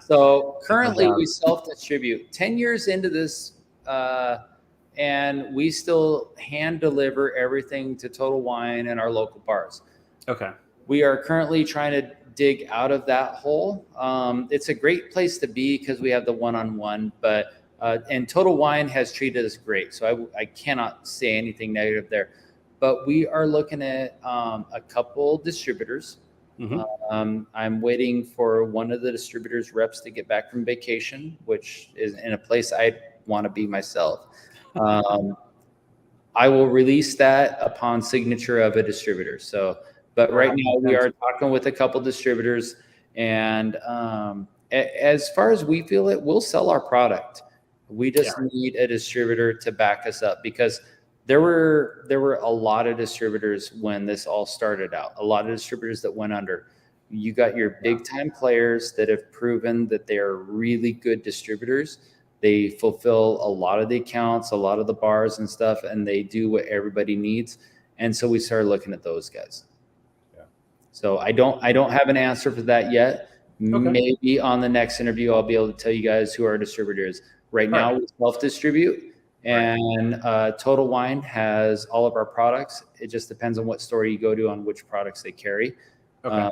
So currently we self-distribute. 10 years into this, and we still hand deliver everything to Total Wine and our local bars. Okay. We are currently trying to dig out of that hole. It's a great place to be because we have the one-on-one, but and Total Wine has treated us great. So I cannot say anything negative there. But we are looking at a couple distributors. Mm-hmm. I'm waiting for one of the distributors' reps to get back from vacation, which is in a place I want to be myself. I will release that upon signature of a distributor. So, but right now we are talking with a couple distributors, and as far as we feel it, we'll sell our product. We just need a distributor to back us up, because there were a lot of distributors when this all started out, a lot of distributors that went under. You got your big time players that have proven that they are really good distributors. They fulfill a lot of the accounts, a lot of the bars and stuff, and they do what everybody needs. And so we started looking at those guys. Yeah. So I don't have an answer for that yet. Okay. Maybe on the next interview, I'll be able to tell you guys who our distributors. Right now, we self-distribute, and Total Wine has all of our products. It just depends on what store you go to on which products they carry. Okay.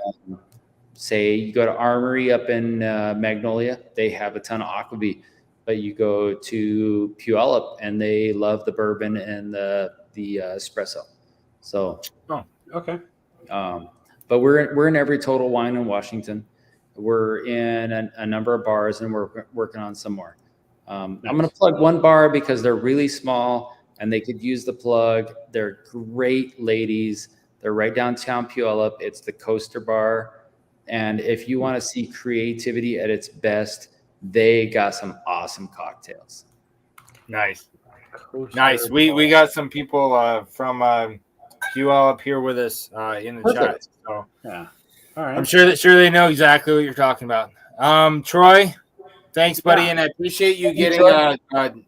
Say you go to Armory up in Magnolia, they have a ton of Aquivit. But you go to Puyallup and they love the bourbon and the espresso. So, okay. But we're in every Total Wine in Washington. We're in a number of bars, and we're working on some more. Nice. I'm going to plug one bar because they're really small and they could use the plug. They're great ladies. They're right downtown Puyallup. It's the Coaster Bar. And if you want to see creativity at its best, they got some awesome cocktails. Nice. Nice. We got some people from Puyallup here with us in the chat. So yeah. All right. I'm sure they know exactly what you're talking about. Troy, thanks, buddy, and I appreciate you getting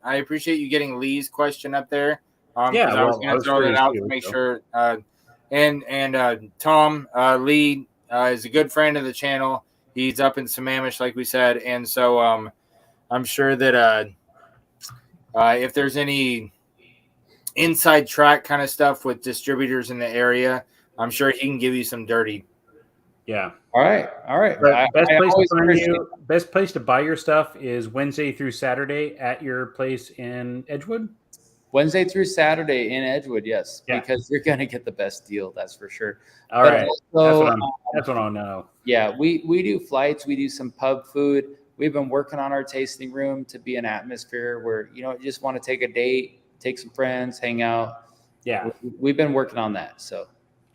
I appreciate you getting Lee's question up there. I was going to throw that out to make sure. And Tom Lee is a good friend of the channel. He's up in Sammamish, like we said, and so I'm sure that if there's any inside track kind of stuff with distributors in the area, I'm sure he can give you some dirty. Yeah. All right. Best place to buy your stuff is Wednesday through Saturday at your place in Edgewood. Wednesday through Saturday in Edgewood, yes, because you're going to get the best deal, that's for sure. All right. Also, that's what I know. Yeah, we do flights. We do some pub food. We've been working on our tasting room to be an atmosphere where, you just want to take a date, take some friends, hang out. Yeah. We've been working on that. So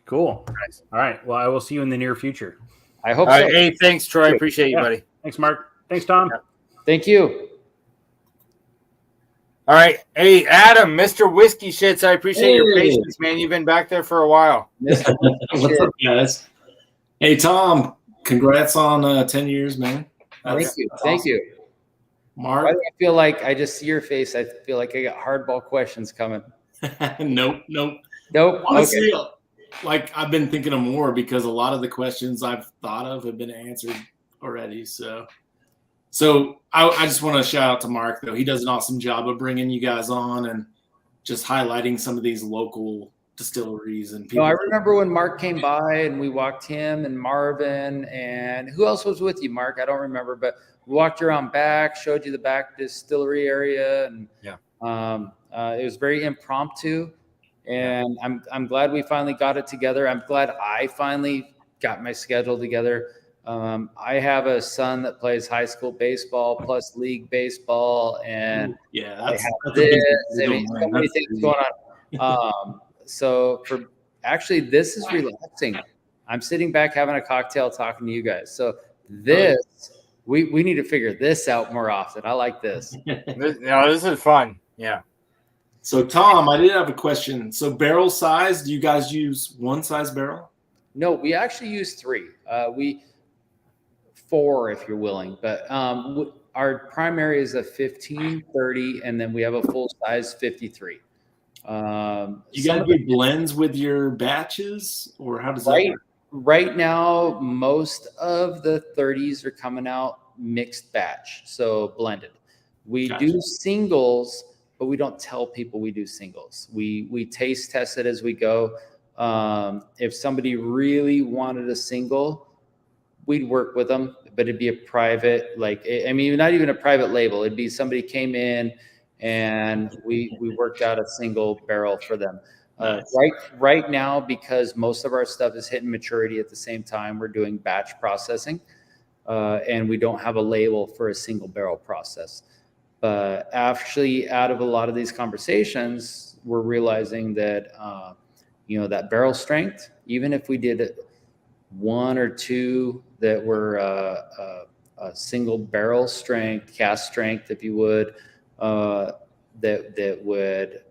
cool. Nice. All right. Well, I will see you in the near future. I hope so. Hey, thanks, Troy. Appreciate you, buddy. Thanks, Mark. Thanks, Tom. Yeah. Thank you. All right. Hey, Adam, Mr. Whiskey Shitz, I appreciate your patience, man. You've been back there for a while. What's up, guys? Hey, Tom, congrats on 10 years, man. Thank you. Awesome. Thank you. Mark? Why do I feel like I just see your face? I feel like I got hardball questions coming. Nope. Honestly, like I've been thinking of more because a lot of the questions I've thought of have been answered already. So I just want to shout out to Mark, though. He does an awesome job of bringing you guys on and just highlighting some of these local distilleries and No, people. I remember when Mark came by and we walked him and Marvin and who else was with you, Mark? I don't remember, but we walked around back, showed you the back distillery area, and it was very impromptu. And I'm glad we finally got it together. I'm glad I finally got my schedule together. I have a son that plays high school baseball plus league baseball, and that's this. I mean, so many things going on. So this is relaxing. I'm sitting back having a cocktail talking to you guys. So we need to figure this out more often. I like this. This is fun. Yeah. So Tom, I did have a question. So barrel size, do you guys use one size barrel? No, we actually use 3. 4 if you're willing, but our primary is a 15, 30, and then we have a full size 53. You guys do blends with your batches, or how does that work? Right now, most of the 30s are coming out mixed batch, so blended. We do singles, but we don't tell people we do singles. We taste test it as we go. If somebody really wanted a single, we'd work with them, but it'd be a private, not even a private label. It'd be somebody came in and we worked out a single barrel for them. Right now, because most of our stuff is hitting maturity at the same time, we're doing batch processing, and we don't have a label for a single barrel process. But actually, out of a lot of these conversations, we're realizing that that barrel strength, even if we did 1 or 2 that were a single barrel strength, cask strength, if you would, that would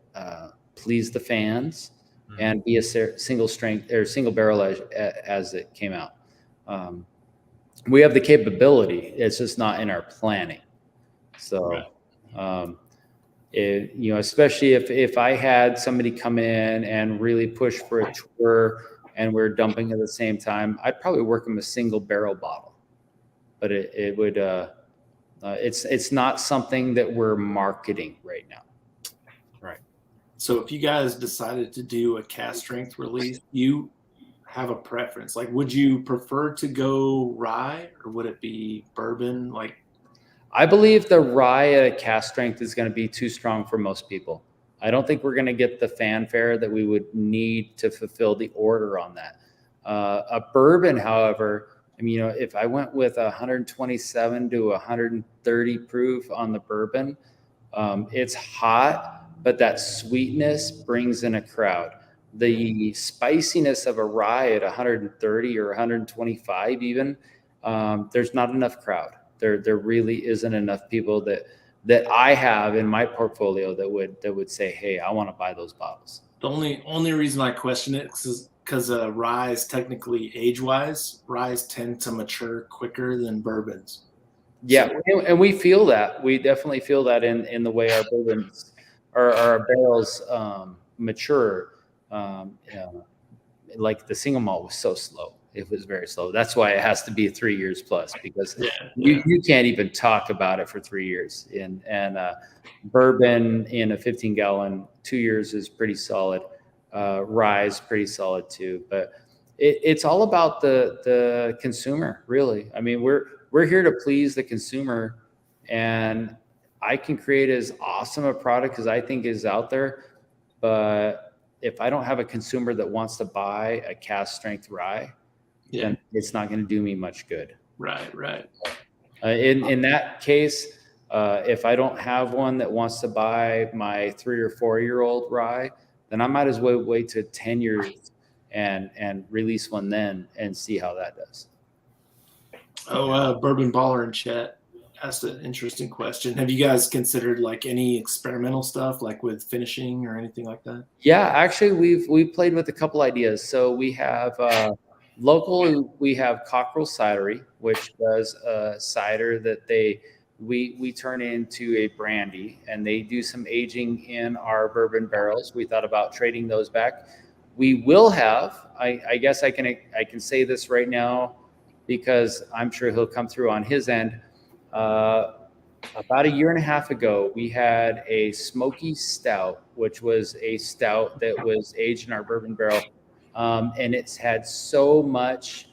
please the fans and be a single strength or single barrel as it came out. We have the capability. It's just not in our planning. So, especially if I had somebody come in and really push for a tour and we're dumping at the same time, I'd probably work them a single barrel bottle. But it's not something that we're marketing right now. Right. So if you guys decided to do a cask strength release, you have a preference? Like, would you prefer to go rye or would it be bourbon? I believe the rye at a cask strength is going to be too strong for most people. I don't think we're going to get the fanfare that we would need to fulfill the order on that. A bourbon, however, if I went with 127 to 130 proof on the bourbon, it's hot, but that sweetness brings in a crowd. The spiciness of a rye at 130 or 125 even, there's not enough crowd. There really isn't enough people that I have in my portfolio that would say, hey, I want to buy those bottles. The only reason I question it is because ryes, technically age-wise, ryes tend to mature quicker than bourbons. Yeah, and we feel that. We definitely feel that in the way our bourbons or our barrels mature. Like the single malt was so slow. It was very slow. That's why it has to be 3 years plus, because you can't even talk about it for 3 years. And bourbon in a 15-gallon, 2 years is pretty solid. Rye is pretty solid too. But it's all about the consumer, really. I mean, we're here to please the consumer, and I can create as awesome a product as I think is out there. But if I don't have a consumer that wants to buy a cask strength rye, then it's not going to do me much good. Right. In that case, if I don't have one that wants to buy my 3 or 4 year old rye, then I might as well wait to 10 years and release one then and see how that does. Bourbon Baller in chat asked an interesting question. Have you guys considered any experimental stuff, like with finishing or anything like that? Yeah, actually, we've played with a couple ideas. So we have local. We have Cockrell Cidery, which does a cider that we turn into a brandy, and they do some aging in our bourbon barrels. We thought about trading those back. We will have. I guess I can say this right now, because I'm sure he'll come through on his end. about a year and a half ago, we had a smoky stout, which was a stout that was aged in our bourbon barrel. And it's had so much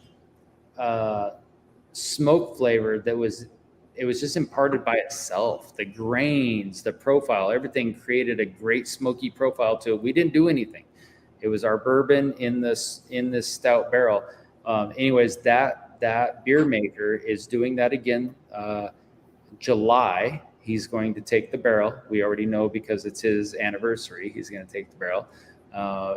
smoke flavor that it was just imparted by itself. The grains, the profile, everything created a great smoky profile to it. We didn't do anything. It was our bourbon in this stout barrel. Anyways, that beer maker is doing that again. July, he's going to take the barrel. We already know because it's his anniversary. He's going to take the barrel,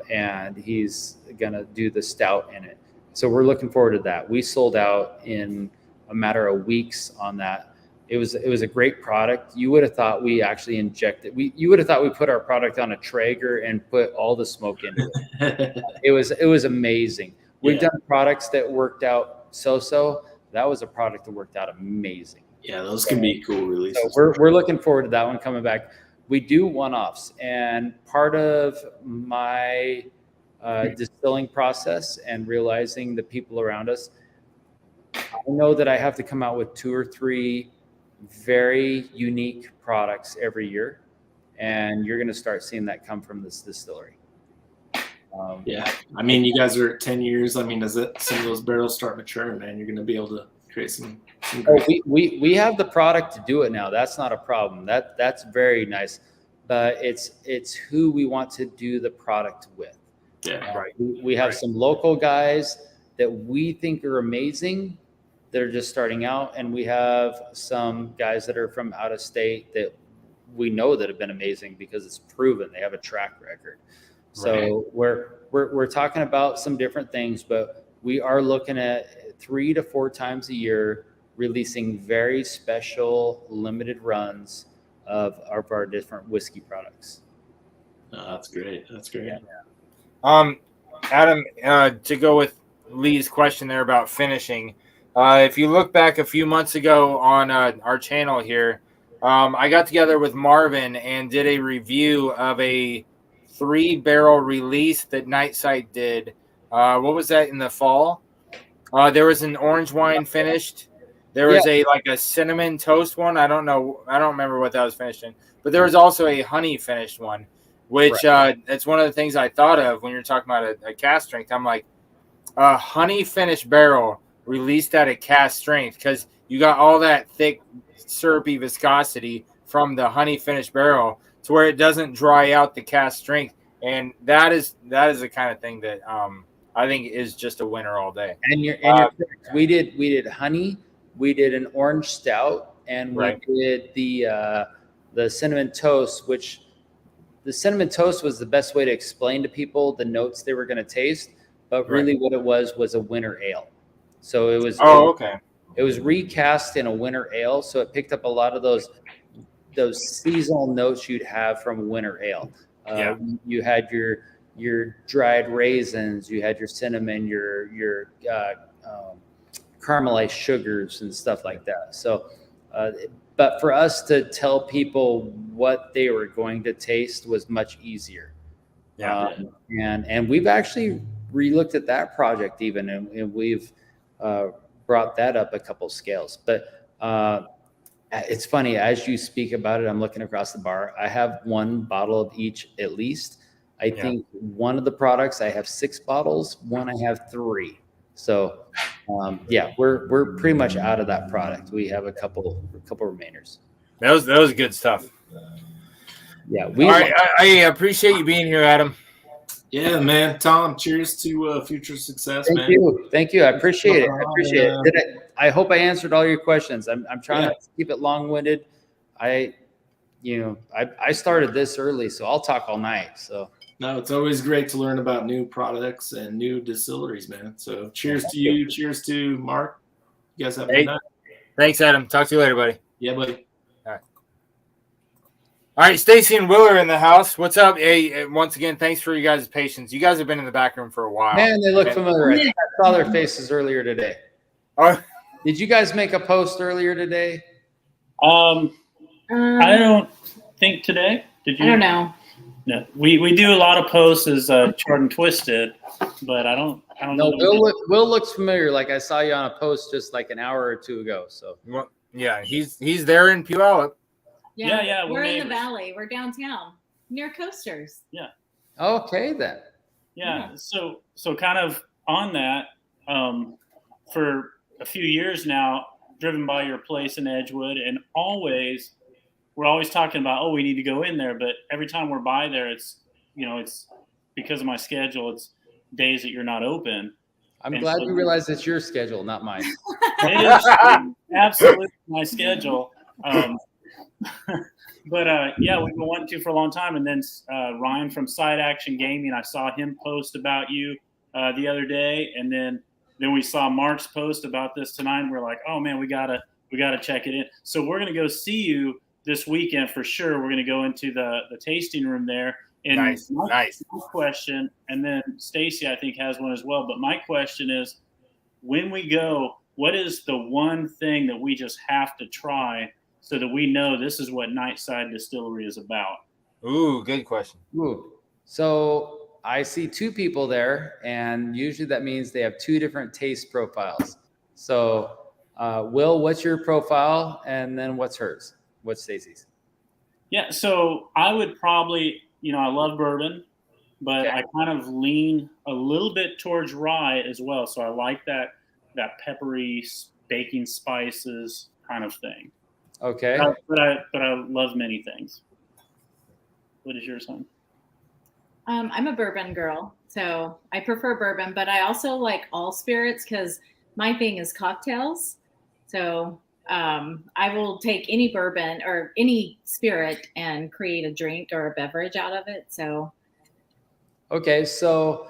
and he's going to do the stout in it. So we're looking forward to that. We sold out in a matter of weeks on that. It was a great product. You would have thought we actually injected. You would have thought we put our product on a Traeger and put all the smoke into it. It was amazing. We've done products that worked out so. That was a product that worked out amazing. Yeah, those can be cool releases. So we're looking forward to that one coming back. We do one-offs, and part of my distilling process and realizing the people around us, I know that I have to come out with 2 or 3 very unique products every year, and you're going to start seeing that come from this distillery. Yeah, I mean, you guys are at 10 years. I mean, as some of those barrels start maturing, man, you're going to be able to create some we have the product to do it now. That's not a problem. That's very nice, but it's who we want to do the product with. Yeah, right. We have some local guys that we think are amazing that are just starting out, and we have some guys that are from out of state that we know that have been amazing because it's proven. They have a track record. So we're talking about some different things, but we are looking at 3 to 4 times a year releasing very special limited runs of our different whiskey products. Oh, that's great. That's great. Yeah. Adam, to go with Lee's question there about finishing, if you look back a few months ago on our channel here, I got together with Marvin and did a review of a 3-barrel release that Nightside did. What was that in the fall? There was an orange wine finished. There was a cinnamon toast one. I don't know. I don't remember what that was finished in. But there was also a honey finished one, which that's one of the things I thought of when you're talking about a cask strength. I'm like, a honey finished barrel released at a cask strength, because you got all that thick, syrupy viscosity from the honey finished barrel to where it doesn't dry out the cask strength. And that is the kind of thing that I think is just a winner all day. And you're correct. We did honey, we did an orange stout, and we did the cinnamon toast, which the cinnamon toast was the best way to explain to people the notes they were going to taste, but really what it was a winter ale. So it was it was recast in a winter ale, so it picked up a lot of those seasonal notes you'd have from winter ale. You had your dried raisins, you had your cinnamon, your caramelized sugars and stuff like that. So, but for us to tell people what they were going to taste was much easier. And we've actually relooked at that project even, and we've brought that up a couple scales. But it's funny, as you speak about it, I'm looking across the bar. I have 1 bottle of each at least. I think one of the products I have 6 bottles, one I have 3. So we're pretty much out of that product. We have a couple remainers. That was good stuff. Yeah. All right, I appreciate you being here, Adam. Yeah, man. Tom, cheers to future success, man. Thank you. I appreciate it. I hope I answered all your questions. I'm trying to keep it long-winded. I started this early, so I'll talk all night. So no, it's always great to learn about new products and new distilleries, man. So cheers to you. Cheers to Mark. You guys have a good night. Thanks, Adam. Talk to you later, buddy. Yeah, buddy. All right, Stacy and Will are in the house. What's up? Hey, once again, thanks for you guys' patience. You guys have been in the back room for a while. Man, they look familiar. I saw their faces earlier today. Did you guys make a post earlier today? I don't think today. Did you? I don't know. No, we do a lot of posts as Charred and Twisted, but I don't know. Will looks familiar. Like I saw you on a post just like an hour or 2 ago. So Yeah, he's there in Puyallup. Yeah, We're in the neighbors. valley. We're downtown near Coasters. Okay, then. Yeah. So kind of on that, for a few years now, driven by your place in Edgewood, and we're always talking about, oh, we need to go in there, but every time we're by there, it's because of my schedule, it's days that you're not open. I'm And glad so- you realize it's your schedule, not mine. It is absolutely my schedule. But we've been wanting to for a long time. And then Ryan from Side Action Gaming, I saw him post about you the other day, and then we saw Mark's post about this tonight. And we're like, oh man, we gotta check it in. So we're gonna go see you this weekend for sure. We're gonna go into the tasting room there. And Nice. my question, and then Stacy I think has one as well. But my question is, when we go, what is the one thing that we just have to try so that we know this is what Nightside Distillery is about? Ooh, good question. Ooh. So I see two people there, and usually that means they have two different taste profiles. So, Will, what's your profile, and then what's hers? What's Stacy's? Yeah, so I would probably, I love bourbon, but Okay. I kind of lean a little bit towards rye as well. So I like that peppery baking spices kind of thing. Okay. But I love many things. What is yours, hon? I'm a bourbon girl, so I prefer bourbon, but I also like all spirits because my thing is cocktails. So I will take any bourbon or any spirit and create a drink or a beverage out of it. So Okay, so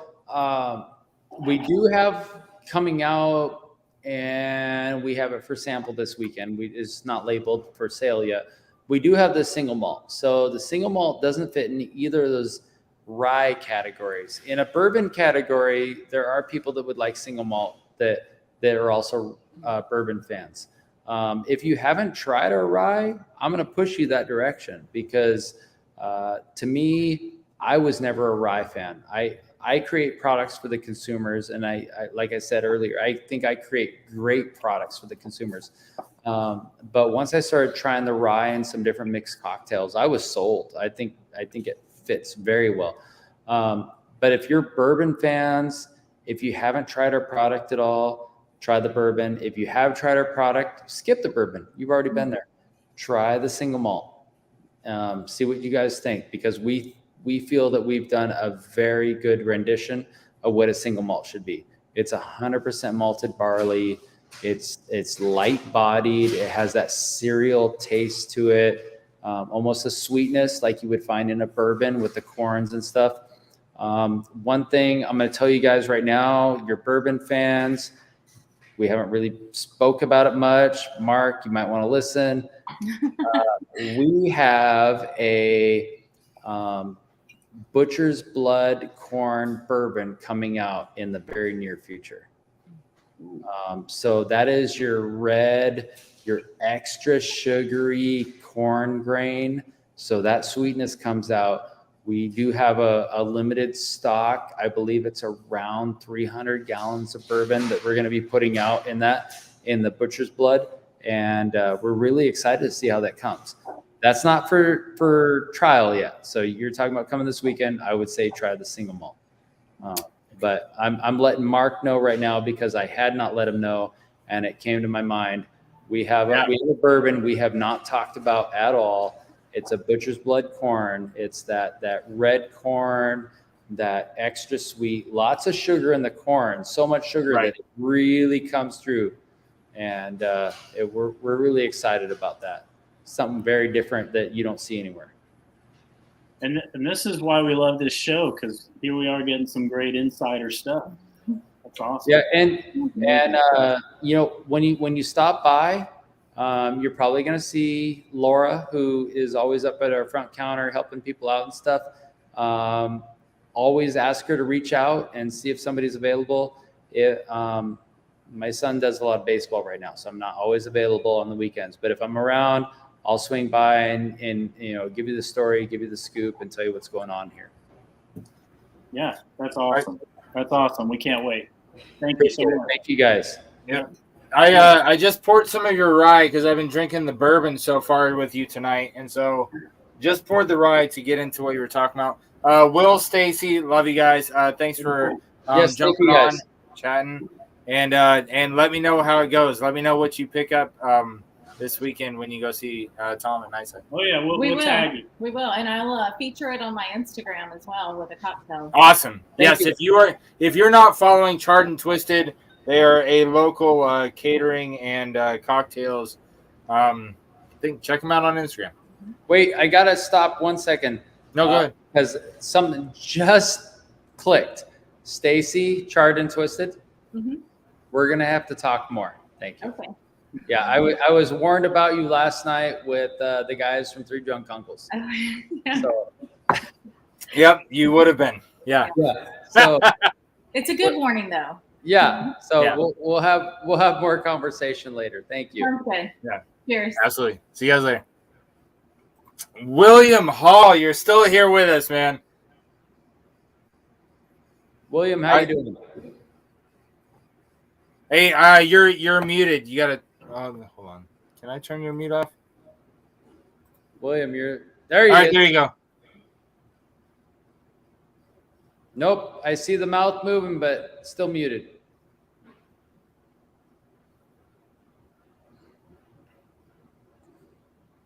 we do have coming out, and we have it for sample this weekend. It's not labeled for sale yet. We do have the single malt. So the single malt doesn't fit in either of those rye categories. In a bourbon category, there are people that would like single malt that are also bourbon fans. If you haven't tried a rye, I'm going to push you that direction because to me, I was never a rye fan. I create products for the consumers, and I like I said earlier, I think I create great products for the consumers. But once I started trying the rye and some different mixed cocktails, I was sold. I think it fits very well. But if you're bourbon fans, if you haven't tried our product at all, try the bourbon. If you have tried our product, skip the bourbon. You've already been there. Try the single malt. See what you guys think, because we feel that we've done a very good rendition of what a single malt should be. It's 100% malted barley. It's light bodied. It has that cereal taste to it, almost a sweetness like you would find in a bourbon with the corns and stuff. One thing I'm going to tell you guys right now, you're bourbon fans. We haven't really spoke about it much. Mark, you might want to listen. We have a Butcher's Blood corn bourbon coming out in the very near future. So that is your red, your extra sugary corn grain. So that sweetness comes out. We do have a limited stock. I believe it's around 300 gallons of bourbon that we're going to be putting out in the Butcher's Blood. And we're really excited to see how that comes. That's not for trial yet. So you're talking about coming this weekend. I would say try the single malt. But I'm letting Mark know right now because I had not let him know, and it came to my mind. We have a bourbon we have not talked about at all. It's a Butcher's Blood corn. It's that red corn, that extra sweet, lots of sugar in the corn, so much sugar that it really comes through. And we're really excited about that. Something very different that you don't see anywhere. And this is why we love this show, because here we are getting some great insider stuff. That's awesome. Yeah, and when you stop by, you're probably going to see Laura, who is always up at our front counter helping people out and stuff. Always ask her to reach out and see if somebody's available. My son does a lot of baseball right now, so I'm not always available on the weekends. But if I'm around, I'll swing by and give you the story, give you the scoop, and tell you what's going on here. Yeah, that's awesome. That's awesome. We can't wait. Thank you so much. Thank you guys. Yeah. I just poured some of your rye because I've been drinking the bourbon so far with you tonight, and so just poured the rye to get into what you were talking about. Will, Stacy, love you guys. Thanks for jumping on, chatting, and let me know how it goes. Let me know what you pick up this weekend when you go see Tom at Nightside. Oh yeah, we'll tag you. We will, and I'll feature it on my Instagram as well with a cocktail. Awesome. Thank Yes, you. if you're not following Charred and Twisted, they are a local catering and cocktails. Check them out on Instagram. Wait, I gotta stop 1 second. No, go ahead. Because something just clicked. Stacy, Charred and Twisted. Mm-hmm. We're gonna have to talk more. Thank you. Okay. Yeah, I was warned about you last night with the guys from Three Drunk Uncles. Yeah. So, yep, you would have been. Yeah. Yeah. So It's a good warning, though. yeah. So Yeah. we'll have more conversation later. Thank you. Okay. Yeah. Cheers. Absolutely. See you guys later. William Hall, you're still here with us, man. William, how you doing? Hey, you're muted. You gotta hold on. Can I turn your mute off? William, you're there. All right, is. there you go. Nope, I see the mouth moving, but still muted.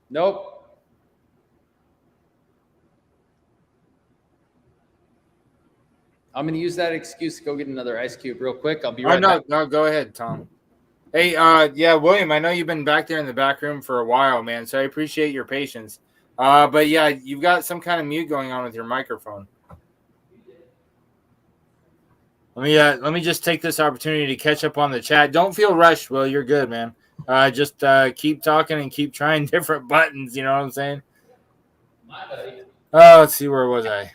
Nope. I'm going to use that excuse to go get another ice cube real quick. I'll be right back. No, go ahead, Tom. Hey, yeah, William, I know you've been back there in the back room for a while, man, so I appreciate your patience. But yeah, you've got some kind of mute going on with your microphone. Let me just take this opportunity to catch up on the chat. Don't feel rushed, Will. You're good, man. Just keep talking and keep trying different buttons. You know what I'm saying? Let's see. Where was I?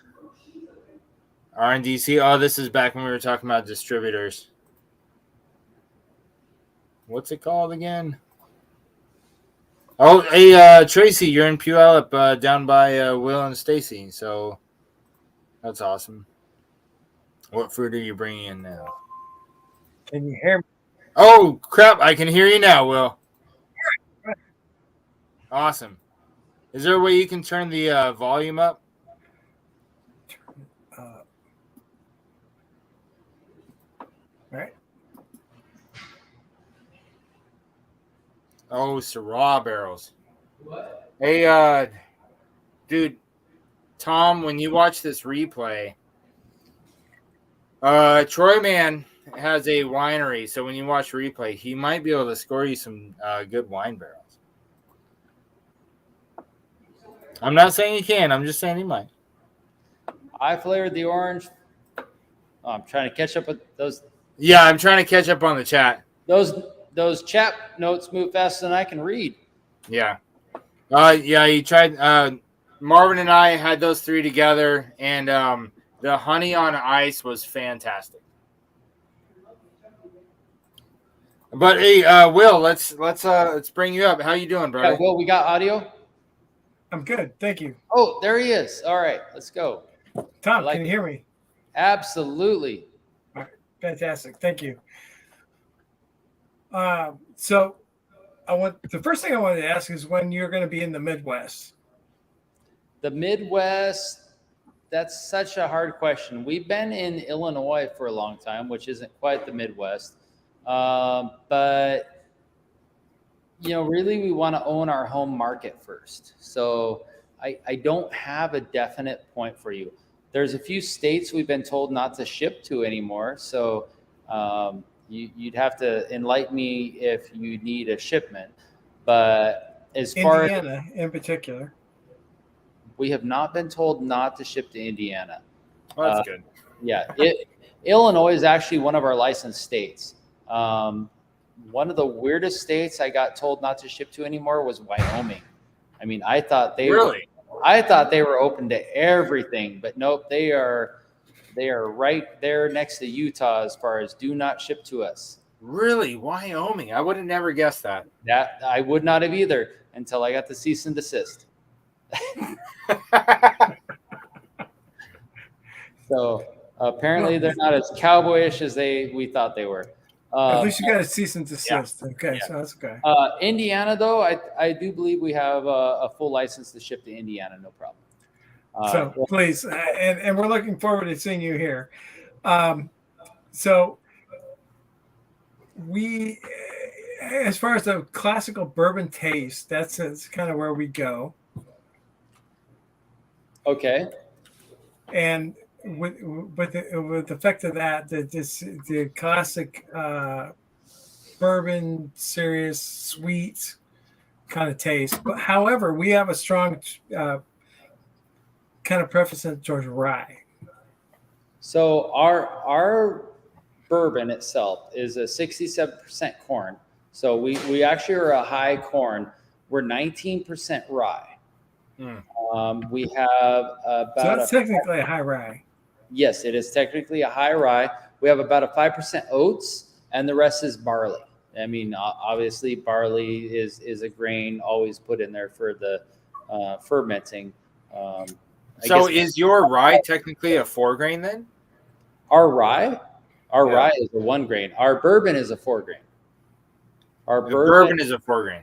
RNDC. Oh, this is back when we were talking about distributors. What's it called again? Oh, hey, Tracy, you're in Puyallup down by Will and Stacy. So that's awesome. What fruit are you bringing in now? Can you hear me? Oh, crap. I can hear you now, Will. Awesome. Is there a way you can turn the volume up? Right. Oh, Syrah barrels. What? Hey, dude, Tom, when you watch this replay, TroyMan has a winery, so when you watch replay, he might be able to score you some good wine barrels. I'm not saying he can. I'm just saying he might. I flavored the orange. Oh, I'm trying to catch up with those. Yeah, I'm trying to catch up on the chat. Those chat notes move faster than I can read. Yeah. Yeah, he tried. Marvin and I had those three together, and the honey on ice was fantastic. But hey, Will, let's bring you up. How you doing, brother? Yeah, Will, we got audio? I'm good. Thank you. Oh, there he is. All right, let's go. Tom, can you hear me? Absolutely. All right, fantastic. Thank you. So the first thing I wanted to ask is when you're going to be in the Midwest. The Midwest, that's such a hard question. We've been in Illinois for a long time, which isn't quite the Midwest. But really we want to own our home market first. So I don't have a definite point for you. There's a few states we've been told not to ship to anymore. So you'd have to enlighten me if you need a shipment. But as far as Indiana in particular, we have not been told not to ship to Indiana. Oh, that's good. Yeah. Illinois is actually one of our licensed states. One of the weirdest states I got told not to ship to anymore was Wyoming. I mean, I thought they were open to everything, but nope, they are right there next to Utah as far as do not ship to us. Really? Wyoming? I would have never guessed that. That I would not have either until I got the cease and desist. So apparently they're not as cowboyish as we thought they were. At least you got a cease and desist. Yeah. Okay, so that's okay. Indiana, though, I do believe we have a full license to ship to Indiana, no problem. So please, and we're looking forward to seeing you here. So we, as far as the classical bourbon taste, that's kind of where we go. Okay. And with the effect of that, the classic bourbon, serious, sweet kind of taste. But however, we have a strong kind of preference towards rye. So our bourbon itself is a 67% corn. So we actually are a high corn. We're 19% rye. We have about. So that's technically a high rye. Yes, it is technically a high rye. We have about a 5% oats, and the rest is barley. I mean, obviously, barley is a grain always put in there for the fermenting. So is your rye technically a 4 grain then? Our rye is a 1 grain. Our bourbon is a 4 grain. Our bourbon is a 4 grain.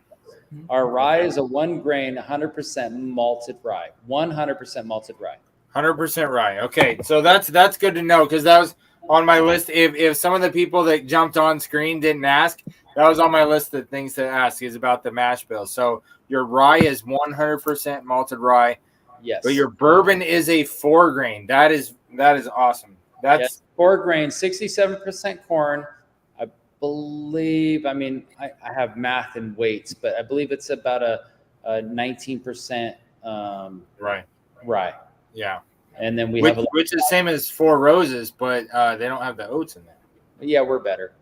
Our rye is a 1 grain, 100% malted rye. 100% malted rye. 100% rye. Okay, so that's good to know because that was on my list. If some of the people that jumped on screen didn't ask, that was on my list of things to ask is about the mash bill. So your rye is 100% malted rye. Yes. But your bourbon is a 4 grain. That is awesome. That's 4 grain, 67% corn. I believe. I mean, I have math and weights, but I believe it's about a 19% rye. Yeah. And then we which is the same as 4 Roses, but they don't have the oats in there. Yeah, we're better.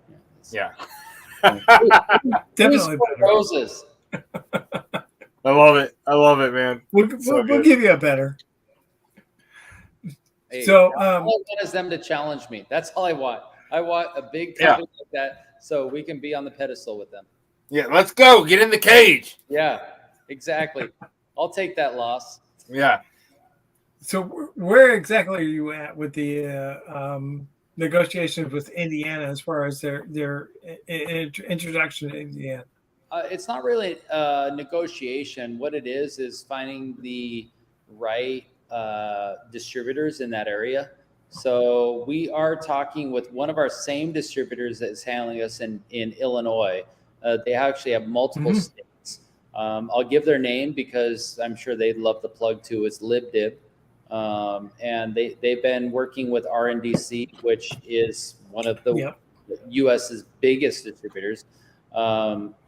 Yeah. Definitely 4 Roses. I love it, man. We'll give you a better. Hey, so all I want is them to challenge me. That's all I want. I want a big company like that so we can be on the pedestal with them. Yeah, let's go. Get in the cage. Yeah, exactly. I'll take that loss. Yeah. So where exactly are you at with the negotiations with Indiana as far as their introduction to Indiana? It's not really negotiation. What it is finding the right distributors in that area. So we are talking with one of our same distributors that is handling us in Illinois. They actually have multiple states. I'll give their name because I'm sure they'd love the plug too. It's LibDib. And they've been working with RNDC, which is one of the US's biggest distributors.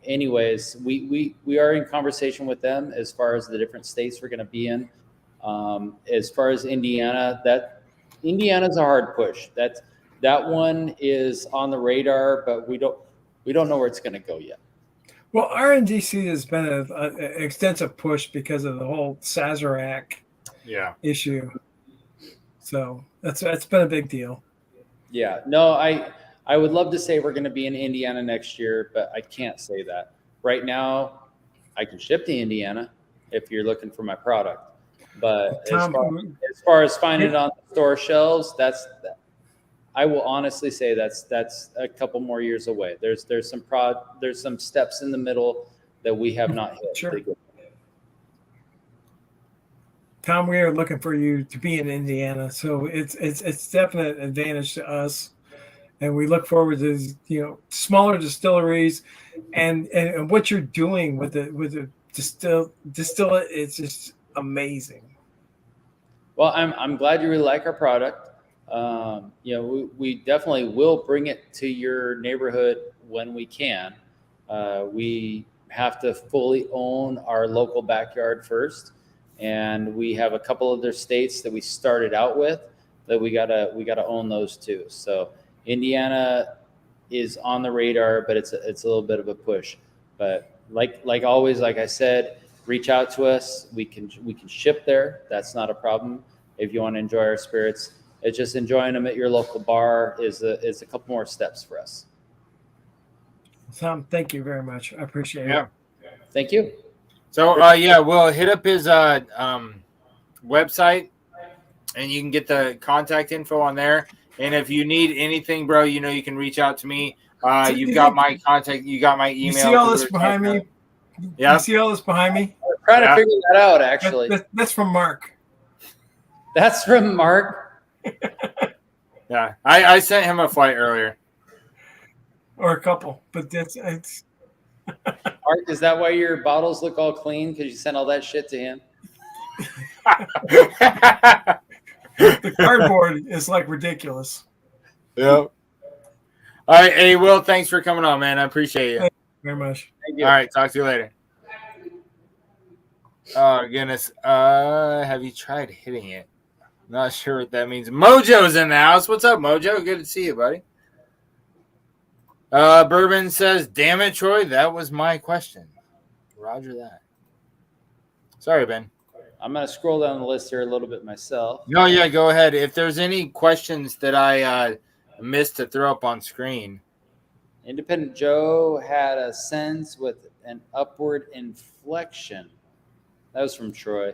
Anyways, we are in conversation with them as far as the different states we're going to be in. As far as Indiana's a hard push. That one is on the radar, but we don't know where it's going to go yet. Well, RNDC has been an extensive push because of the whole Sazerac issue. So that's been a big deal. Yeah. No, I would love to say we're going to be in Indiana next year, but I can't say that. Right now, I can ship to Indiana if you're looking for my product. But as far as finding it on the store shelves, I will honestly say that's a couple more years away. There's some steps in the middle that we have not hit. Sure. Tom, we are looking for you to be in Indiana, so it's definite advantage to us, and we look forward to smaller distilleries, and what you're doing with the distillate. It's just amazing. Well, I'm glad you really like our product. We definitely will bring it to your neighborhood when we can. We have to fully own our local backyard first. And we have a couple other states that we started out with that we gotta own those too. So Indiana is on the radar, but it's a little bit of a push. But like always, like I said, reach out to us. We can ship there. That's not a problem. If you want to enjoy our spirits, it's just enjoying them at your local bar is a couple more steps for us. Tom, thank you very much. I appreciate it. Thank you. So we'll hit up his website, and you can get the contact info on there. And if you need anything, bro, you know you can reach out to me. You've got my contact. You got my email. You see all this behind me? Yeah. You see all this behind me? I'm trying to figure that out, actually. That's from Mark. That's from Mark? Yeah. I sent him a flight earlier. Or a couple, but it's Mark, is that why your bottles look all clean? Because you sent all that shit to him? the cardboard is like ridiculous. Yep. All right. Hey, Will, thanks for coming on, man. I appreciate you. Thank you very much. Thank you. All right. Talk to you later. Oh, goodness. Have you tried hitting it? Not sure what that means. Mojo's in the house. What's up, Mojo? Good to see you, buddy. Bourbon says, damn it, Troy, that was my question. Roger that. Sorry, Ben. I'm going to scroll down the list here a little bit myself. No, yeah, go ahead. If there's any questions that I missed to throw up on screen. Indpndt Joe had a sense with an upward inflection. That was from Troy.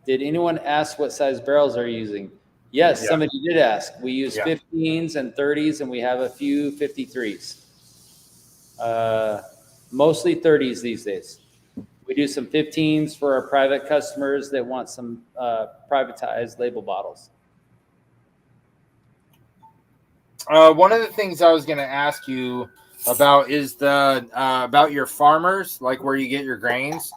Did anyone ask what size barrels are you using? Yes, somebody did ask. We use 15s and 30s, and we have a few 53s. Mostly 30s these days. We do some 15s for our private customers that want some privatized label bottles. One of the things I was going to ask you about is the about your farmers, like where you get your grains.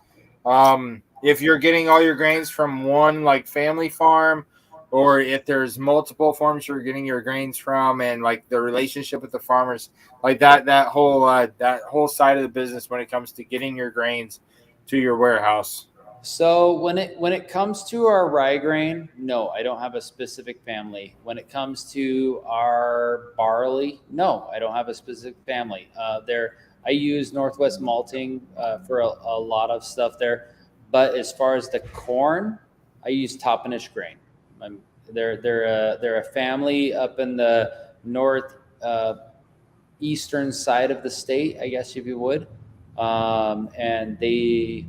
If you're getting all your grains from one like family farm, or if there's multiple farms you're getting your grains from, and like the relationship with the farmers, like that whole side of the business when it comes to getting your grains to your warehouse. So when it comes to our rye grain, no, I don't have a specific family. When it comes to our barley, no, I don't have a specific family. I use Northwest Malting for a lot of stuff there. But as far as the corn, I use Toppenish grain. They're a family up in the north eastern side of the state, I guess if you would, and they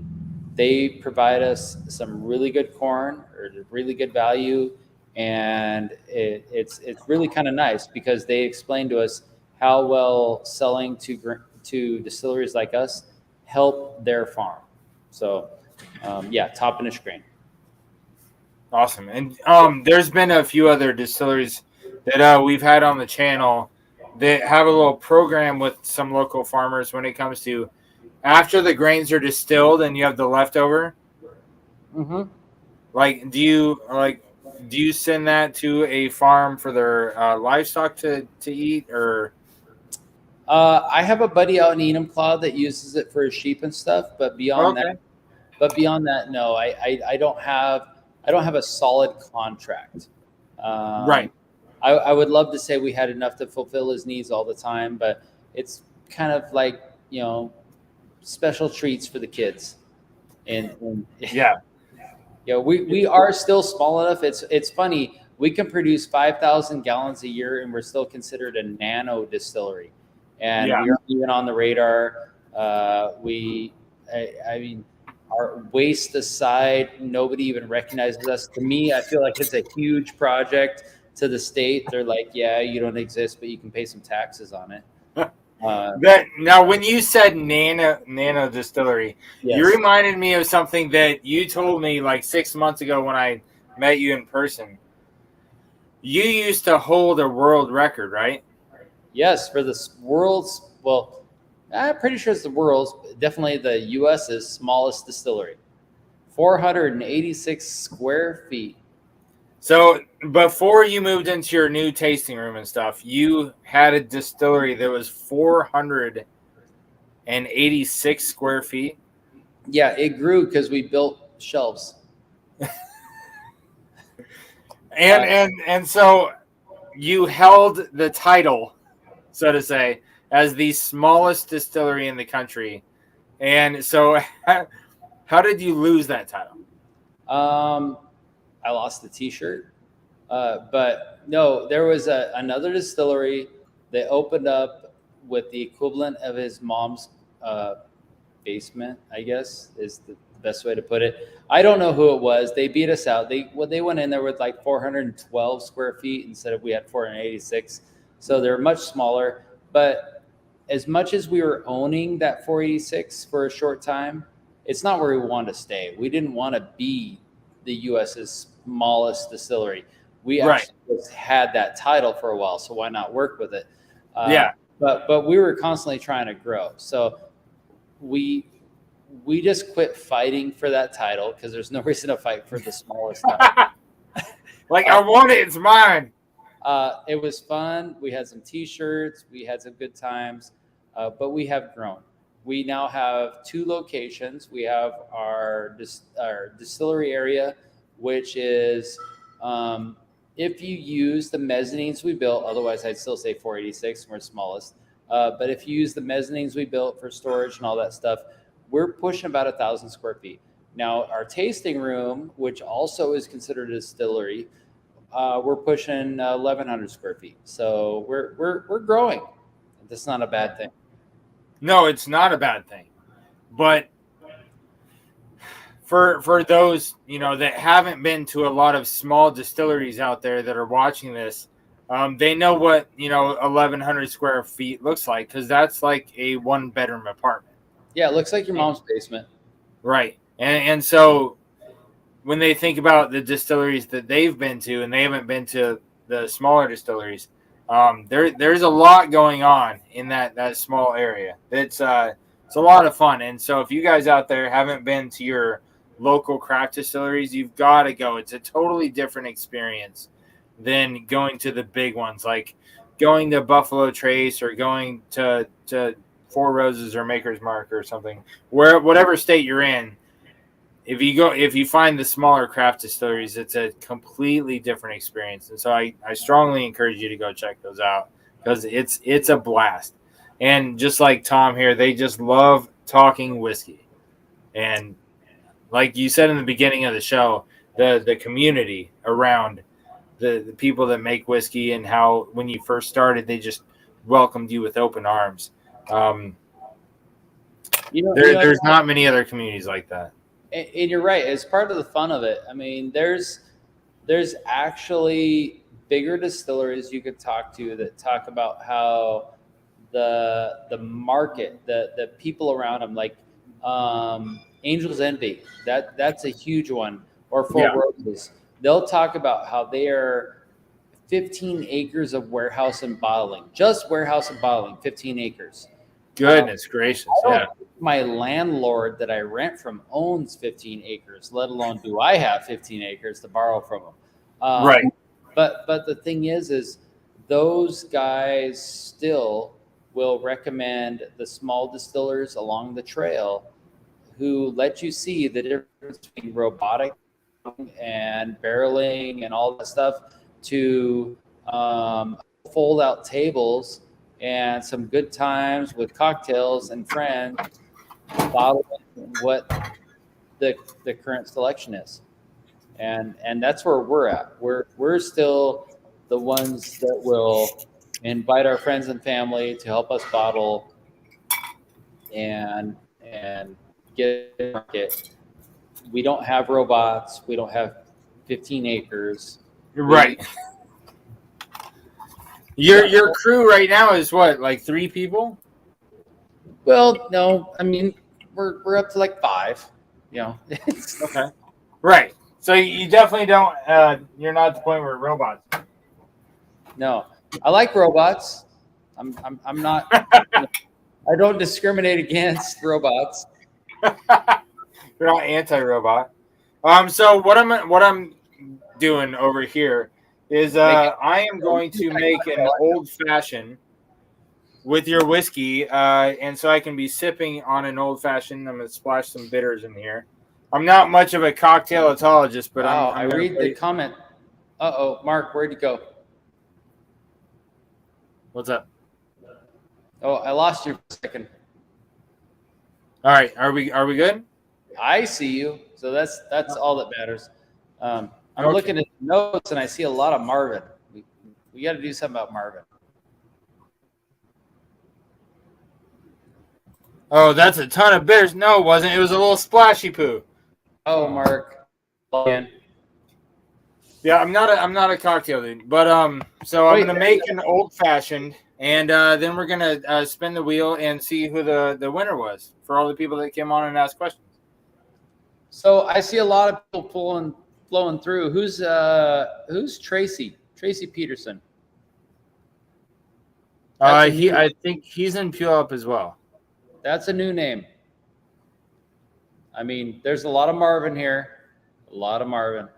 provide us some really good corn or really good value, and it's really kind of nice because they explain to us how well selling to distilleries like us help their farm. So Toppenish grain. Awesome. And there's been a few other distilleries that we've had on the channel that have a little program with some local farmers when it comes to after the grains are distilled and you have the leftover. Mm-hmm. Like, do you send that to a farm for their livestock to eat, or? I have a buddy out in Enumclaw that uses it for his sheep and stuff, but beyond that, no, I don't have a solid contract. Right. I would love to say we had enough to fulfill his needs all the time, but it's kind of like, special treats for the kids. And we are still small enough. It's funny. We can produce 5,000 gallons a year and we're still considered a nano distillery. And we aren't even on the radar. I mean, our waste aside, nobody even recognizes us. To me, I feel like it's a huge project to the state. They're like, yeah, you don't exist, but you can pay some taxes on it. Now, when you said nano distillery, you reminded me of something that you told me like 6 months ago when I met you in person. You used to hold a world record, right? Yes, for the world's, well, I'm pretty sure it's the world's, definitely the U.S.'s smallest distillery. 486 square feet. So before you moved into your new tasting room and stuff, you had a distillery that was 486 square feet. Yeah, it grew because we built shelves. And so you held the title, so to say, as the smallest distillery in the country. And so how did you lose that title? I lost the t-shirt. But no, there was another distillery that opened up with the equivalent of his mom's basement, I guess, is the best way to put it. I don't know who it was. They beat us out. They went in there with like 412 square feet instead of we had 486. So they're much smaller. But as much as we were owning that 486 for a short time, it's not where we wanted to stay. We didn't want to be the U.S.'s smallest distillery. We actually just had that title for a while, so why not work with it? But we were constantly trying to grow. So we just quit fighting for that title because there's no reason to fight for the smallest title. Like, I want it. It's mine. It was fun. We had some T-shirts. We had some good times, but we have grown. We now have 2 locations. We have our distillery area, which is if you use the mezzanines we built, otherwise I'd still say 486, we're smallest. But if you use the mezzanines we built for storage and all that stuff, we're pushing about 1,000 square feet. Now, our tasting room, which also is considered a distillery, we're pushing 1,100 square feet. So we're growing. That's not a bad thing. No, it's not a bad thing. But for those, that haven't been to a lot of small distilleries out there that are watching this, they know what, 1,100 square feet looks like, because that's like a 1-bedroom apartment. Yeah, it looks like your mom's basement. Right. And so when they think about the distilleries that they've been to, and they haven't been to the smaller distilleries, there's a lot going on in that small area. It's a lot of fun. And so if you guys out there haven't been to your local craft distilleries, you've got to go. It's a totally different experience than going to the big ones, like going to Buffalo Trace or going to Four Roses or Maker's Mark or something. Whatever state you're in, if you find the smaller craft distilleries, it's a completely different experience. And so I strongly encourage you to go check those out, because it's a blast. And just like Tom here, they just love talking whiskey. And like you said in the beginning of the show, the community around the people that make whiskey, and how when you first started, they just welcomed you with open arms. There's not many other communities like that. And you're right. It's part of the fun of it. I mean, there's actually bigger distilleries you could talk to that talk about how the market, the people around them, like Angel's Envy, that's a huge one, or Four Roses. They'll talk about how they are 15 acres of warehouse and bottling, just warehouse and bottling, 15 acres. Goodness gracious. Yeah. My landlord that I rent from owns 15 acres, let alone do I have 15 acres to borrow from him. Right. But the thing is those guys still will recommend the small distillers along the trail who let you see the difference between robotic and barreling and all that stuff, to fold out tables and some good times with cocktails and friends, bottling what the current selection is. And that's where we're at. We're still the ones that will invite our friends and family to help us bottle and get a market. We don't have robots. We don't have 15 acres. Right. Your crew right now is what, like 3 people? Well, no, I mean we're up to like 5. Okay. Right. So you definitely don't. You're not at the point where robots. No, I like robots. I'm not. I don't discriminate against robots. You're not anti-robot. So what I'm doing over here is I am going to make an old fashioned with your whiskey, and so I can be sipping on an old fashioned. I'm gonna splash some bitters in here. I'm not much of a cocktailologist, but I read the comment. Mark, where'd you go? What's up? Oh, I lost you for a second. All right, are we good? I see you, so that's all that matters. I'm looking at notes and I see a lot of Marvin. We got to do something about Marvin. Oh, that's a ton of bitters. No, it wasn't. It was a little splashy poo. Oh, Mark. Yeah, I'm not a cocktail dude, but so I'm gonna make an old fashioned, and then we're gonna spin the wheel and see who the winner was for all the people that came on and asked questions. So I see a lot of people flowing through. Who's Tracy? Tracy Peterson. I think he's in Pulp as well. That's a new name. I mean, there's a lot of Marvin here. A lot of Marvin.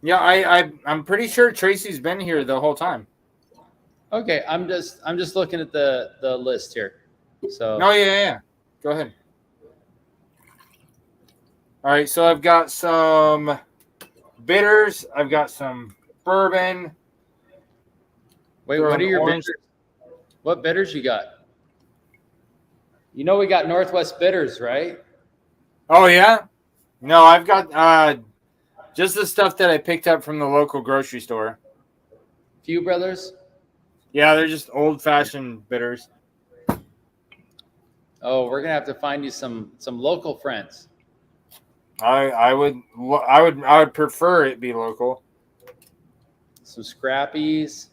Yeah, I'm pretty sure Tracy's been here the whole time. Okay, I'm just looking at the list here. So no, yeah. Go ahead. All right, so I've got some bitters. I've got some bourbon. Wait, what are your bitters? What bitters you got? You know we got Northwest Bitters, right? Oh yeah. No, I've got just the stuff that I picked up from the local grocery store. Few Brothers? Yeah, they're just old-fashioned bitters. Oh, we're gonna have to find you some local friends. I would prefer it be local. Some Scrappies.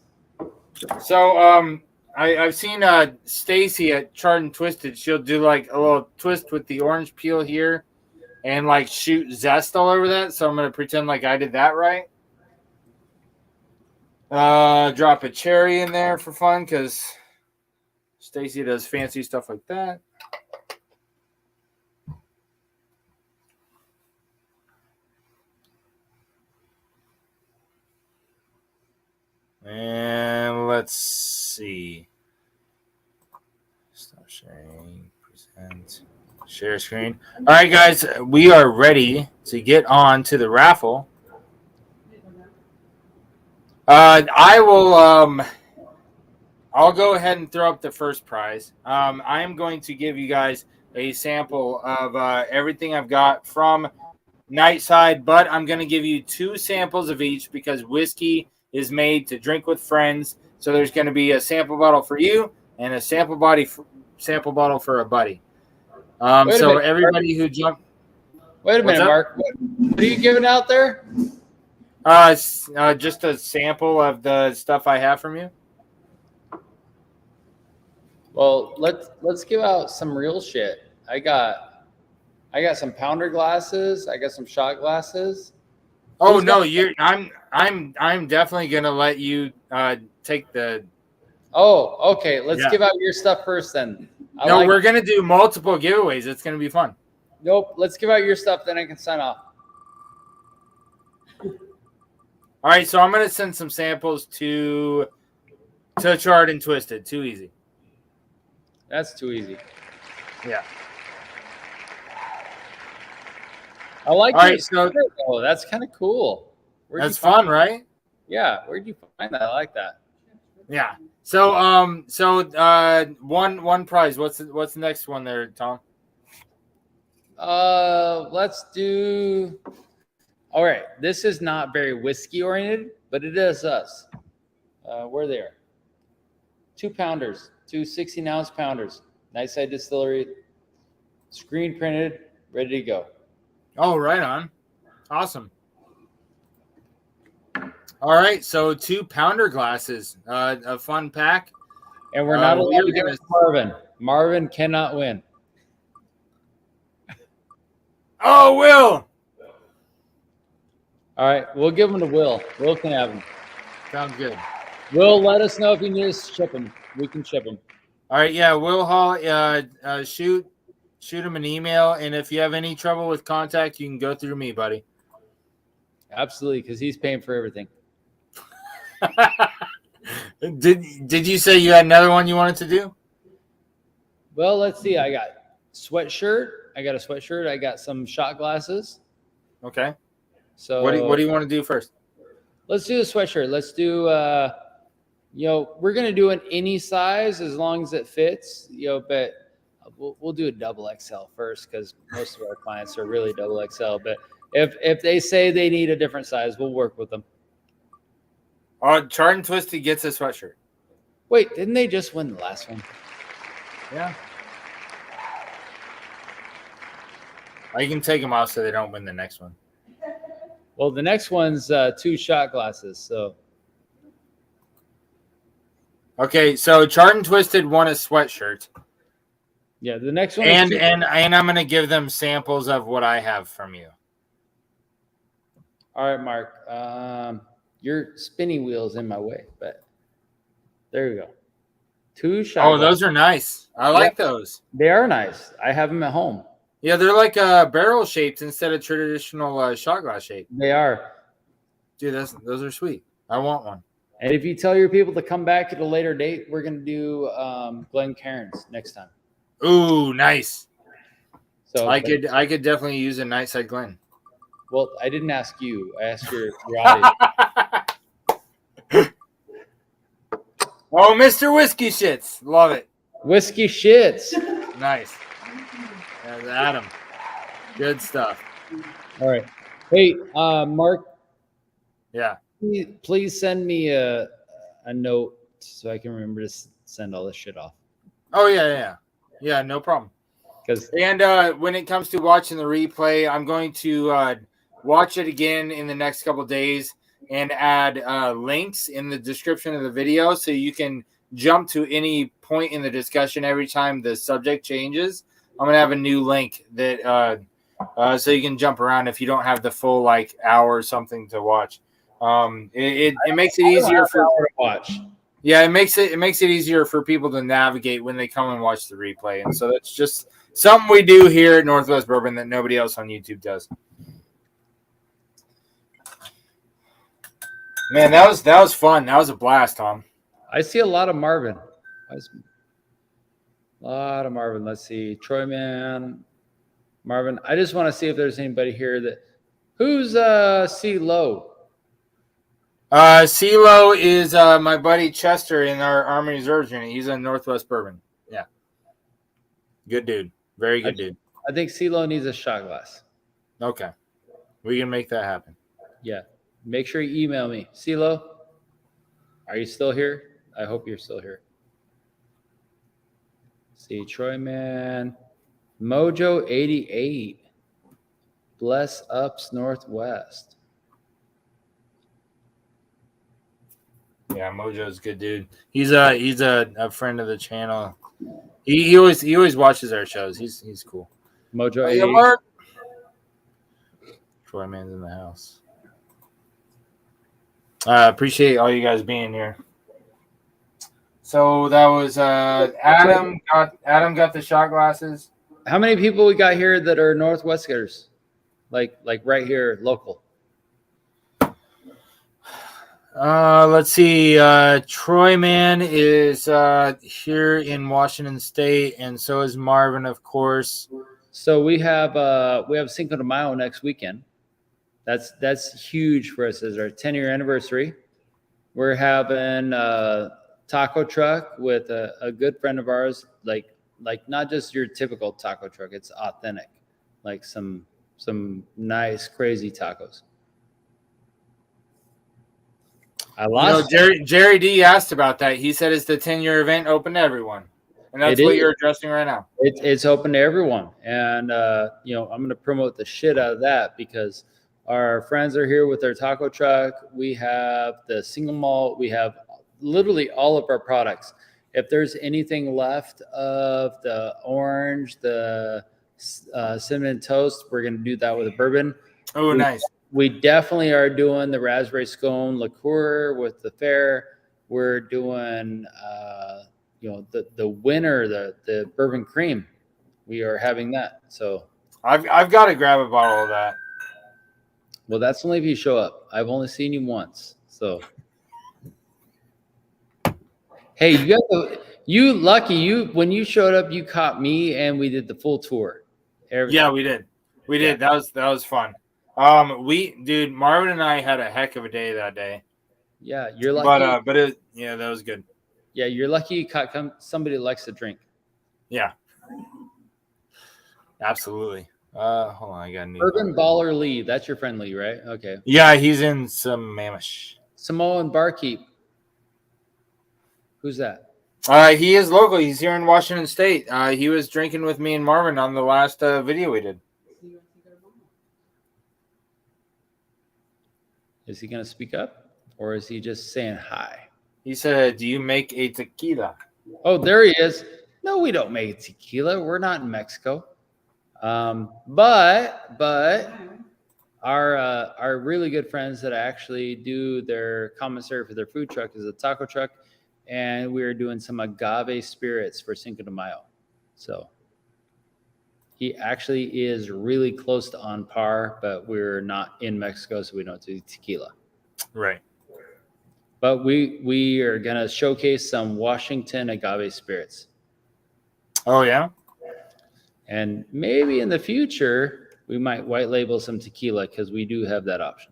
So I've seen Stacy at Charred and Twisted. She'll do like a little twist with the orange peel here and like shoot zest all over that. So I'm gonna pretend like I did that right. Drop a cherry in there for fun because Stacy does fancy stuff like that. And let's see. Stop sharing. Present. Share screen. All right, guys, we are ready to get on to the raffle. I will. I'll go ahead and throw up the first prize. I am going to give you guys a sample of everything I've got from Nightside, but I'm going to give you 2 samples of each because whiskey is made to drink with friends. So there's going to be a sample bottle for you and a sample bottle for a buddy. So everybody who jumped. Wait a minute, Mark. What are you giving out there? Just a sample of the stuff I have from you. Well, let's give out some real shit. I got some pounder glasses. I got some shot glasses. Oh no, I'm definitely gonna let you take the. Oh, okay. Let's give out your stuff first, then. We're gonna do multiple giveaways. It's gonna be fun. Nope. Let's give out your stuff, then I can sign off. All right, so I'm gonna send some samples to Charred and Twisted. Too easy. That's too easy. Yeah. I like All it. Right, so oh, that's kind of cool. That's fun, right? Yeah. Where'd you find that? I like that. Yeah. So one prize. What's the next one there, Tom? Let's do. All right. This is not very whiskey oriented, but it is us. We're there. 2 pounders, 2 16-ounce pounders. Nightside Distillery, screen printed, ready to go. Oh, right on. Awesome. All right, so 2 pounder glasses, a fun pack. And we're not allowed to give it to Marvin. Marvin cannot win. Oh, Will. All right, we'll give them to Will. Will can have them. Sounds good. Will, let us know if you need us to ship them. We can ship them. All right, yeah, Will Hall, shoot him an email, and if you have any trouble with contact, you can go through me, buddy. Absolutely, because he's paying for everything. Did you say you had another one you wanted to do? Well, let's see. I got sweatshirt. I got a sweatshirt. I got some shot glasses. Okay. So what do you want to do first? Let's do the sweatshirt. Let's do we're gonna do an any size as long as it fits. But we'll do a double XL first because most of our clients are really double XL. But if they say they need a different size, we'll work with them. Charred and Twisted gets a sweatshirt. Wait, didn't they just win the last one? Yeah. I can take them off so they don't win the next one. Well, the next one's 2 shot glasses. So Okay, so Charred and Twisted won a sweatshirt. yeah, the next one. And I'm gonna give them samples of what I have from you. All right, Mark. Your spinning wheel's in my way, but there you go. 2 shot. Oh, those are nice. I like those. They are nice. I have them at home. Yeah, they're like barrel shaped instead of traditional shot glass shape. They are. Dude, those are sweet. I want one. And if you tell your people to come back at a later date, we're gonna do Glen Cairns next time. Ooh, nice. So I could definitely use a Nightside Glen. Well, I didn't ask you. I asked your audience. Oh, Mr. Whiskey Shitz. Love it. Whiskey Shitz. Nice. That's Adam. Good stuff. All right. Hey, Mark. Yeah. Please send me a note so I can remember to send all this shit off. Oh, yeah. Yeah, no problem. And when it comes to watching the replay, I'm going to watch it again in the next couple of days and add links in the description of the video so you can jump to any point in the discussion every time the subject changes. I'm going to have a new link that so you can jump around if you don't have the full like hour or something to watch. It makes it easier for to watch. Yeah, it makes it easier for people to navigate when they come and watch the replay. And so that's just something we do here at Northwest Bourbon that nobody else on YouTube does. Man, that was fun. That was a blast, Tom. I see a lot of Marvin. A lot of Marvin. Let's see. TroyMan, Marvin. I just want to see if there's anybody here that who's C-Low? CeeLo is my buddy Chester in our Army Reserves unit. He's in Northwest Bourbon. Yeah. Good dude. Very good dude. I think C-Lo needs a shot glass. Okay. We can make that happen. Yeah. Make sure you email me. C-Lo, are you still here? I hope you're still here. See, TroyMan. Mojo 88. Bless Ups Northwest. Yeah, Mojo's a good dude. He's a friend of the channel. He always watches our shows. He's cool. Mojo Hey, 88. Mark. TroyMan's in the house. Appreciate all you guys being here. So that was Adam got the shot glasses. How many people we got here that are Northwesters? Like right here, local. Let's see. TroyMan is here in Washington State, and so is Marvin, of course. So we have Cinco de Mayo next weekend. That's huge for us as our 10-year anniversary. We're having a taco truck with a good friend of ours, like not just your typical taco truck. It's authentic, like some nice crazy tacos. Jerry D asked about that. He said it's the 10-year event open to everyone, and that's what you're addressing right now. It's open to everyone, and I'm going to promote the shit out of that because our friends are here with their taco truck. We have the single malt. We have literally all of our products. If there's anything left of the orange, the cinnamon toast, we're going to do that with a bourbon. Oh, nice. We definitely are doing the raspberry scone liqueur with the fair. We're doing, the winner, the bourbon cream. We are having that. So I've got to grab a bottle of that. Well, that's only if you show up. I've only seen you once. So, hey, when you showed up, you caught me and we did the full tour. Yeah, we did. Yeah. That was fun. Marvin and I had a heck of a day that day. Yeah, you're lucky. That was good. Yeah, you're lucky you caught somebody who likes to drink. Yeah. Absolutely. Hold on, I got a new Bourbon Baller Lee. That's your friend Lee, right? Okay. Yeah, he's in some Mamish. Samoan Barkeep. Who's that? He is local. He's here in Washington State. He was drinking with me and Marvin on the last video we did. Is he going to speak up, or is he just saying hi? He said, "Do you make a tequila?" Oh, there he is. No, we don't make tequila. We're not in Mexico. But our really good friends that actually do their commissary for their food truck is a taco truck, and we're doing some agave spirits for Cinco de Mayo. So he actually is really close to on par, but we're not in Mexico, so we don't do tequila. Right. But we are going to showcase some Washington agave spirits. Oh, yeah? And maybe in the future, we might white label some tequila because we do have that option.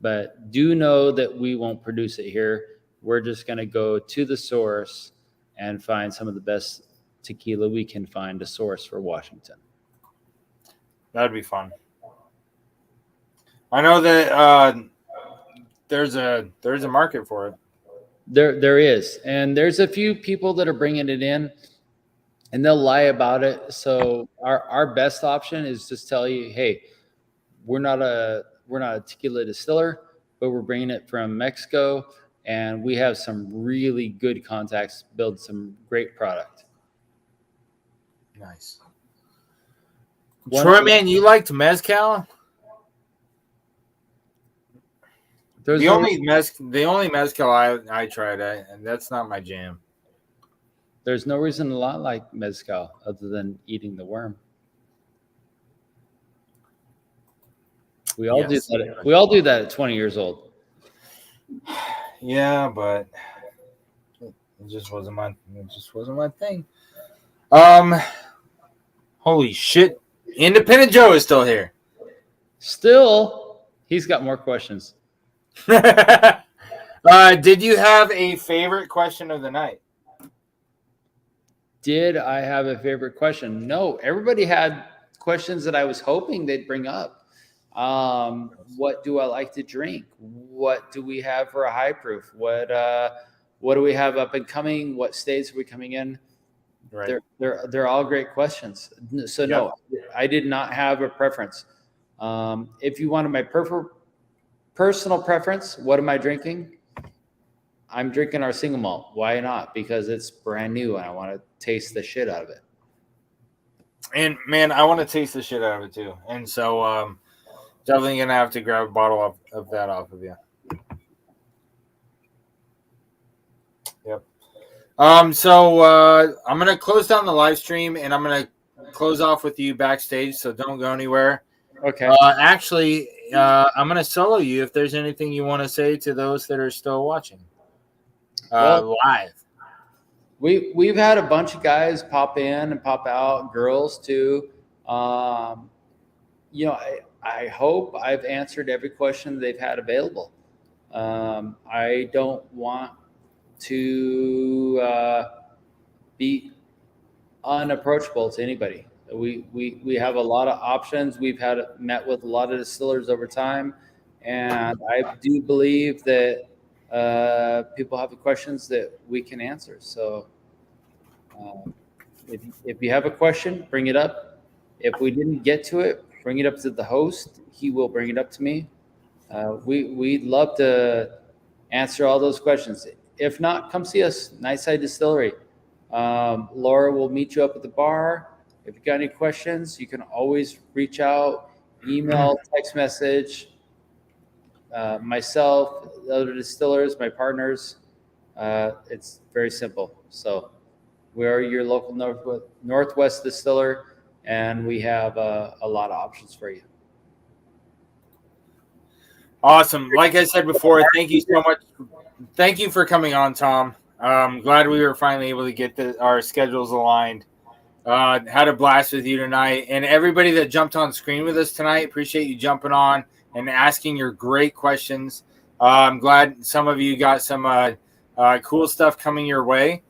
But do know that we won't produce it here. We're just going to go to the source and find some of the best tequila we can find to source for Washington. That'd be fun. I know that there's a market for it. There is, and there's a few people that are bringing it in, and they'll lie about it. So our best option is just tell you, hey, we're not a tequila distiller, but we're bringing it from Mexico, and we have some really good contacts, build some great product. Nice. TroyMan, you liked mezcal? The only mezcal I tried, and that's not my jam. There's no reason to not like mezcal other than eating the worm. We all do that. We all do that at 20 years old. Yeah, but it just wasn't my thing. Holy shit! Indpndt Joe is still here. Still, he's got more questions. Did you have a favorite question of the night? Did I have a favorite question? No, everybody had questions that I was hoping they'd bring up. What do I like to drink? What do we have for a high proof? What do we have up and coming? What states are we coming in? Right. They're all great questions. So no, I did not have a preference. If you wanted my personal preference, what am I drinking? I'm drinking our single malt. Why not? Because it's brand new and I want to taste the shit out of it. And man, I want to taste the shit out of it too. And so definitely gonna have to grab a bottle of that off of you. Yep. So I'm gonna close down the live stream and I'm gonna close off with you backstage, so don't go anywhere. Okay. Actually, I'm gonna solo you if there's anything you want to say to those that are still watching. Live. We've had a bunch of guys pop in and pop out, girls too. I hope I've answered every question they've had available. I don't want to be unapproachable to anybody. We have a lot of options. We've met with a lot of distillers over time, and I do believe that people have the questions that we can answer. So if you have a question, bring it up. If we didn't get to it, bring it up to the host. He will bring it up to me. We'd love to answer all those questions. If not, come see us, Nightside Distillery. Laura will meet you up at the bar. If you got any questions, you can always reach out, email, text message. Myself, the other distillers, my partners. It's very simple. So we are your local Northwest distiller, and we have a lot of options for you. Awesome. Like I said before, thank you so much. Thank you for coming on, Tom. Glad we were finally able to get our schedules aligned. Had a blast with you tonight. And everybody that jumped on screen with us tonight, appreciate you jumping on and asking your great questions. I'm glad some of you got some cool stuff coming your way.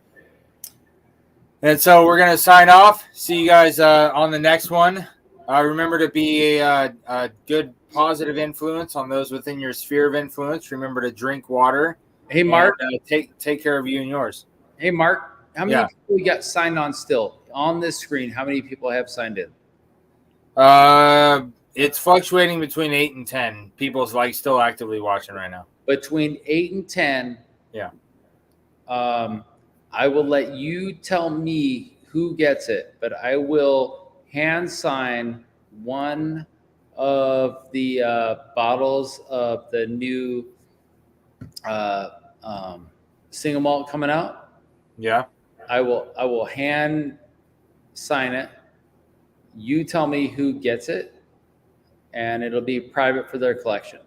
And so we're going to sign off. See you guys on the next one. Remember to be a good positive influence on those within your sphere of influence. Remember to drink water. Hey, Mark. And, take care of you and yours. Hey, Mark, how many Yeah. people we got signed on still on this screen? How many people have signed in? It's fluctuating between 8 and 10. People's like still actively watching right now. Between 8 and 10. Yeah. I will let you tell me who gets it, but I will hand sign one of the bottles of the new single malt coming out. Yeah. I will hand sign it. You tell me who gets it, and it'll be private for their collection.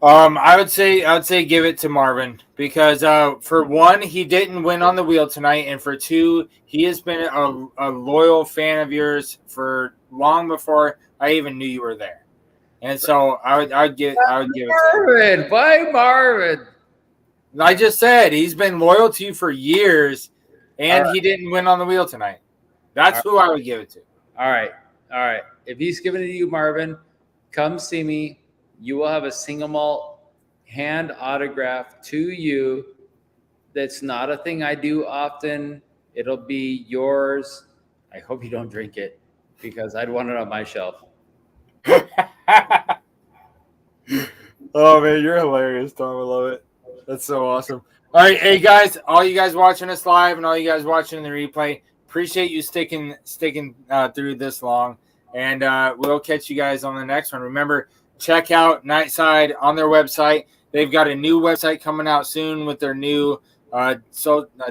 I would say give it to Marvin because for one, he didn't win on the wheel tonight, and for two, he has been a loyal fan of yours for long before I even knew you were there. And so I would give it to Marvin. Why Marvin? I just said he's been loyal to you for years, and he didn't win on the wheel tonight. That's who I would give it to. All right. If he's giving it to you, Marvin, come see me. You will have a single malt hand autograph to you. That's not a thing I do often. It'll be yours. I hope you don't drink it because I'd want it on my shelf. Oh man, you're hilarious, Tom. I love it. That's so awesome. All right, hey guys, all you guys watching us live and all you guys watching the replay, appreciate you sticking through this long, and we'll catch you guys on the next one. Remember, check out Nightside on their website. They've got a new website coming out soon with their new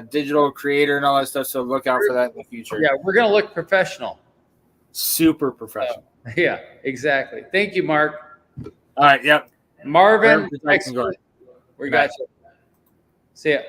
digital creator and all that stuff. So look out for that in the future. Yeah, we're gonna look professional. Super professional. Yeah, exactly. Thank you, Mark. All right. Yep. Marvin, Next week. we got you. See ya.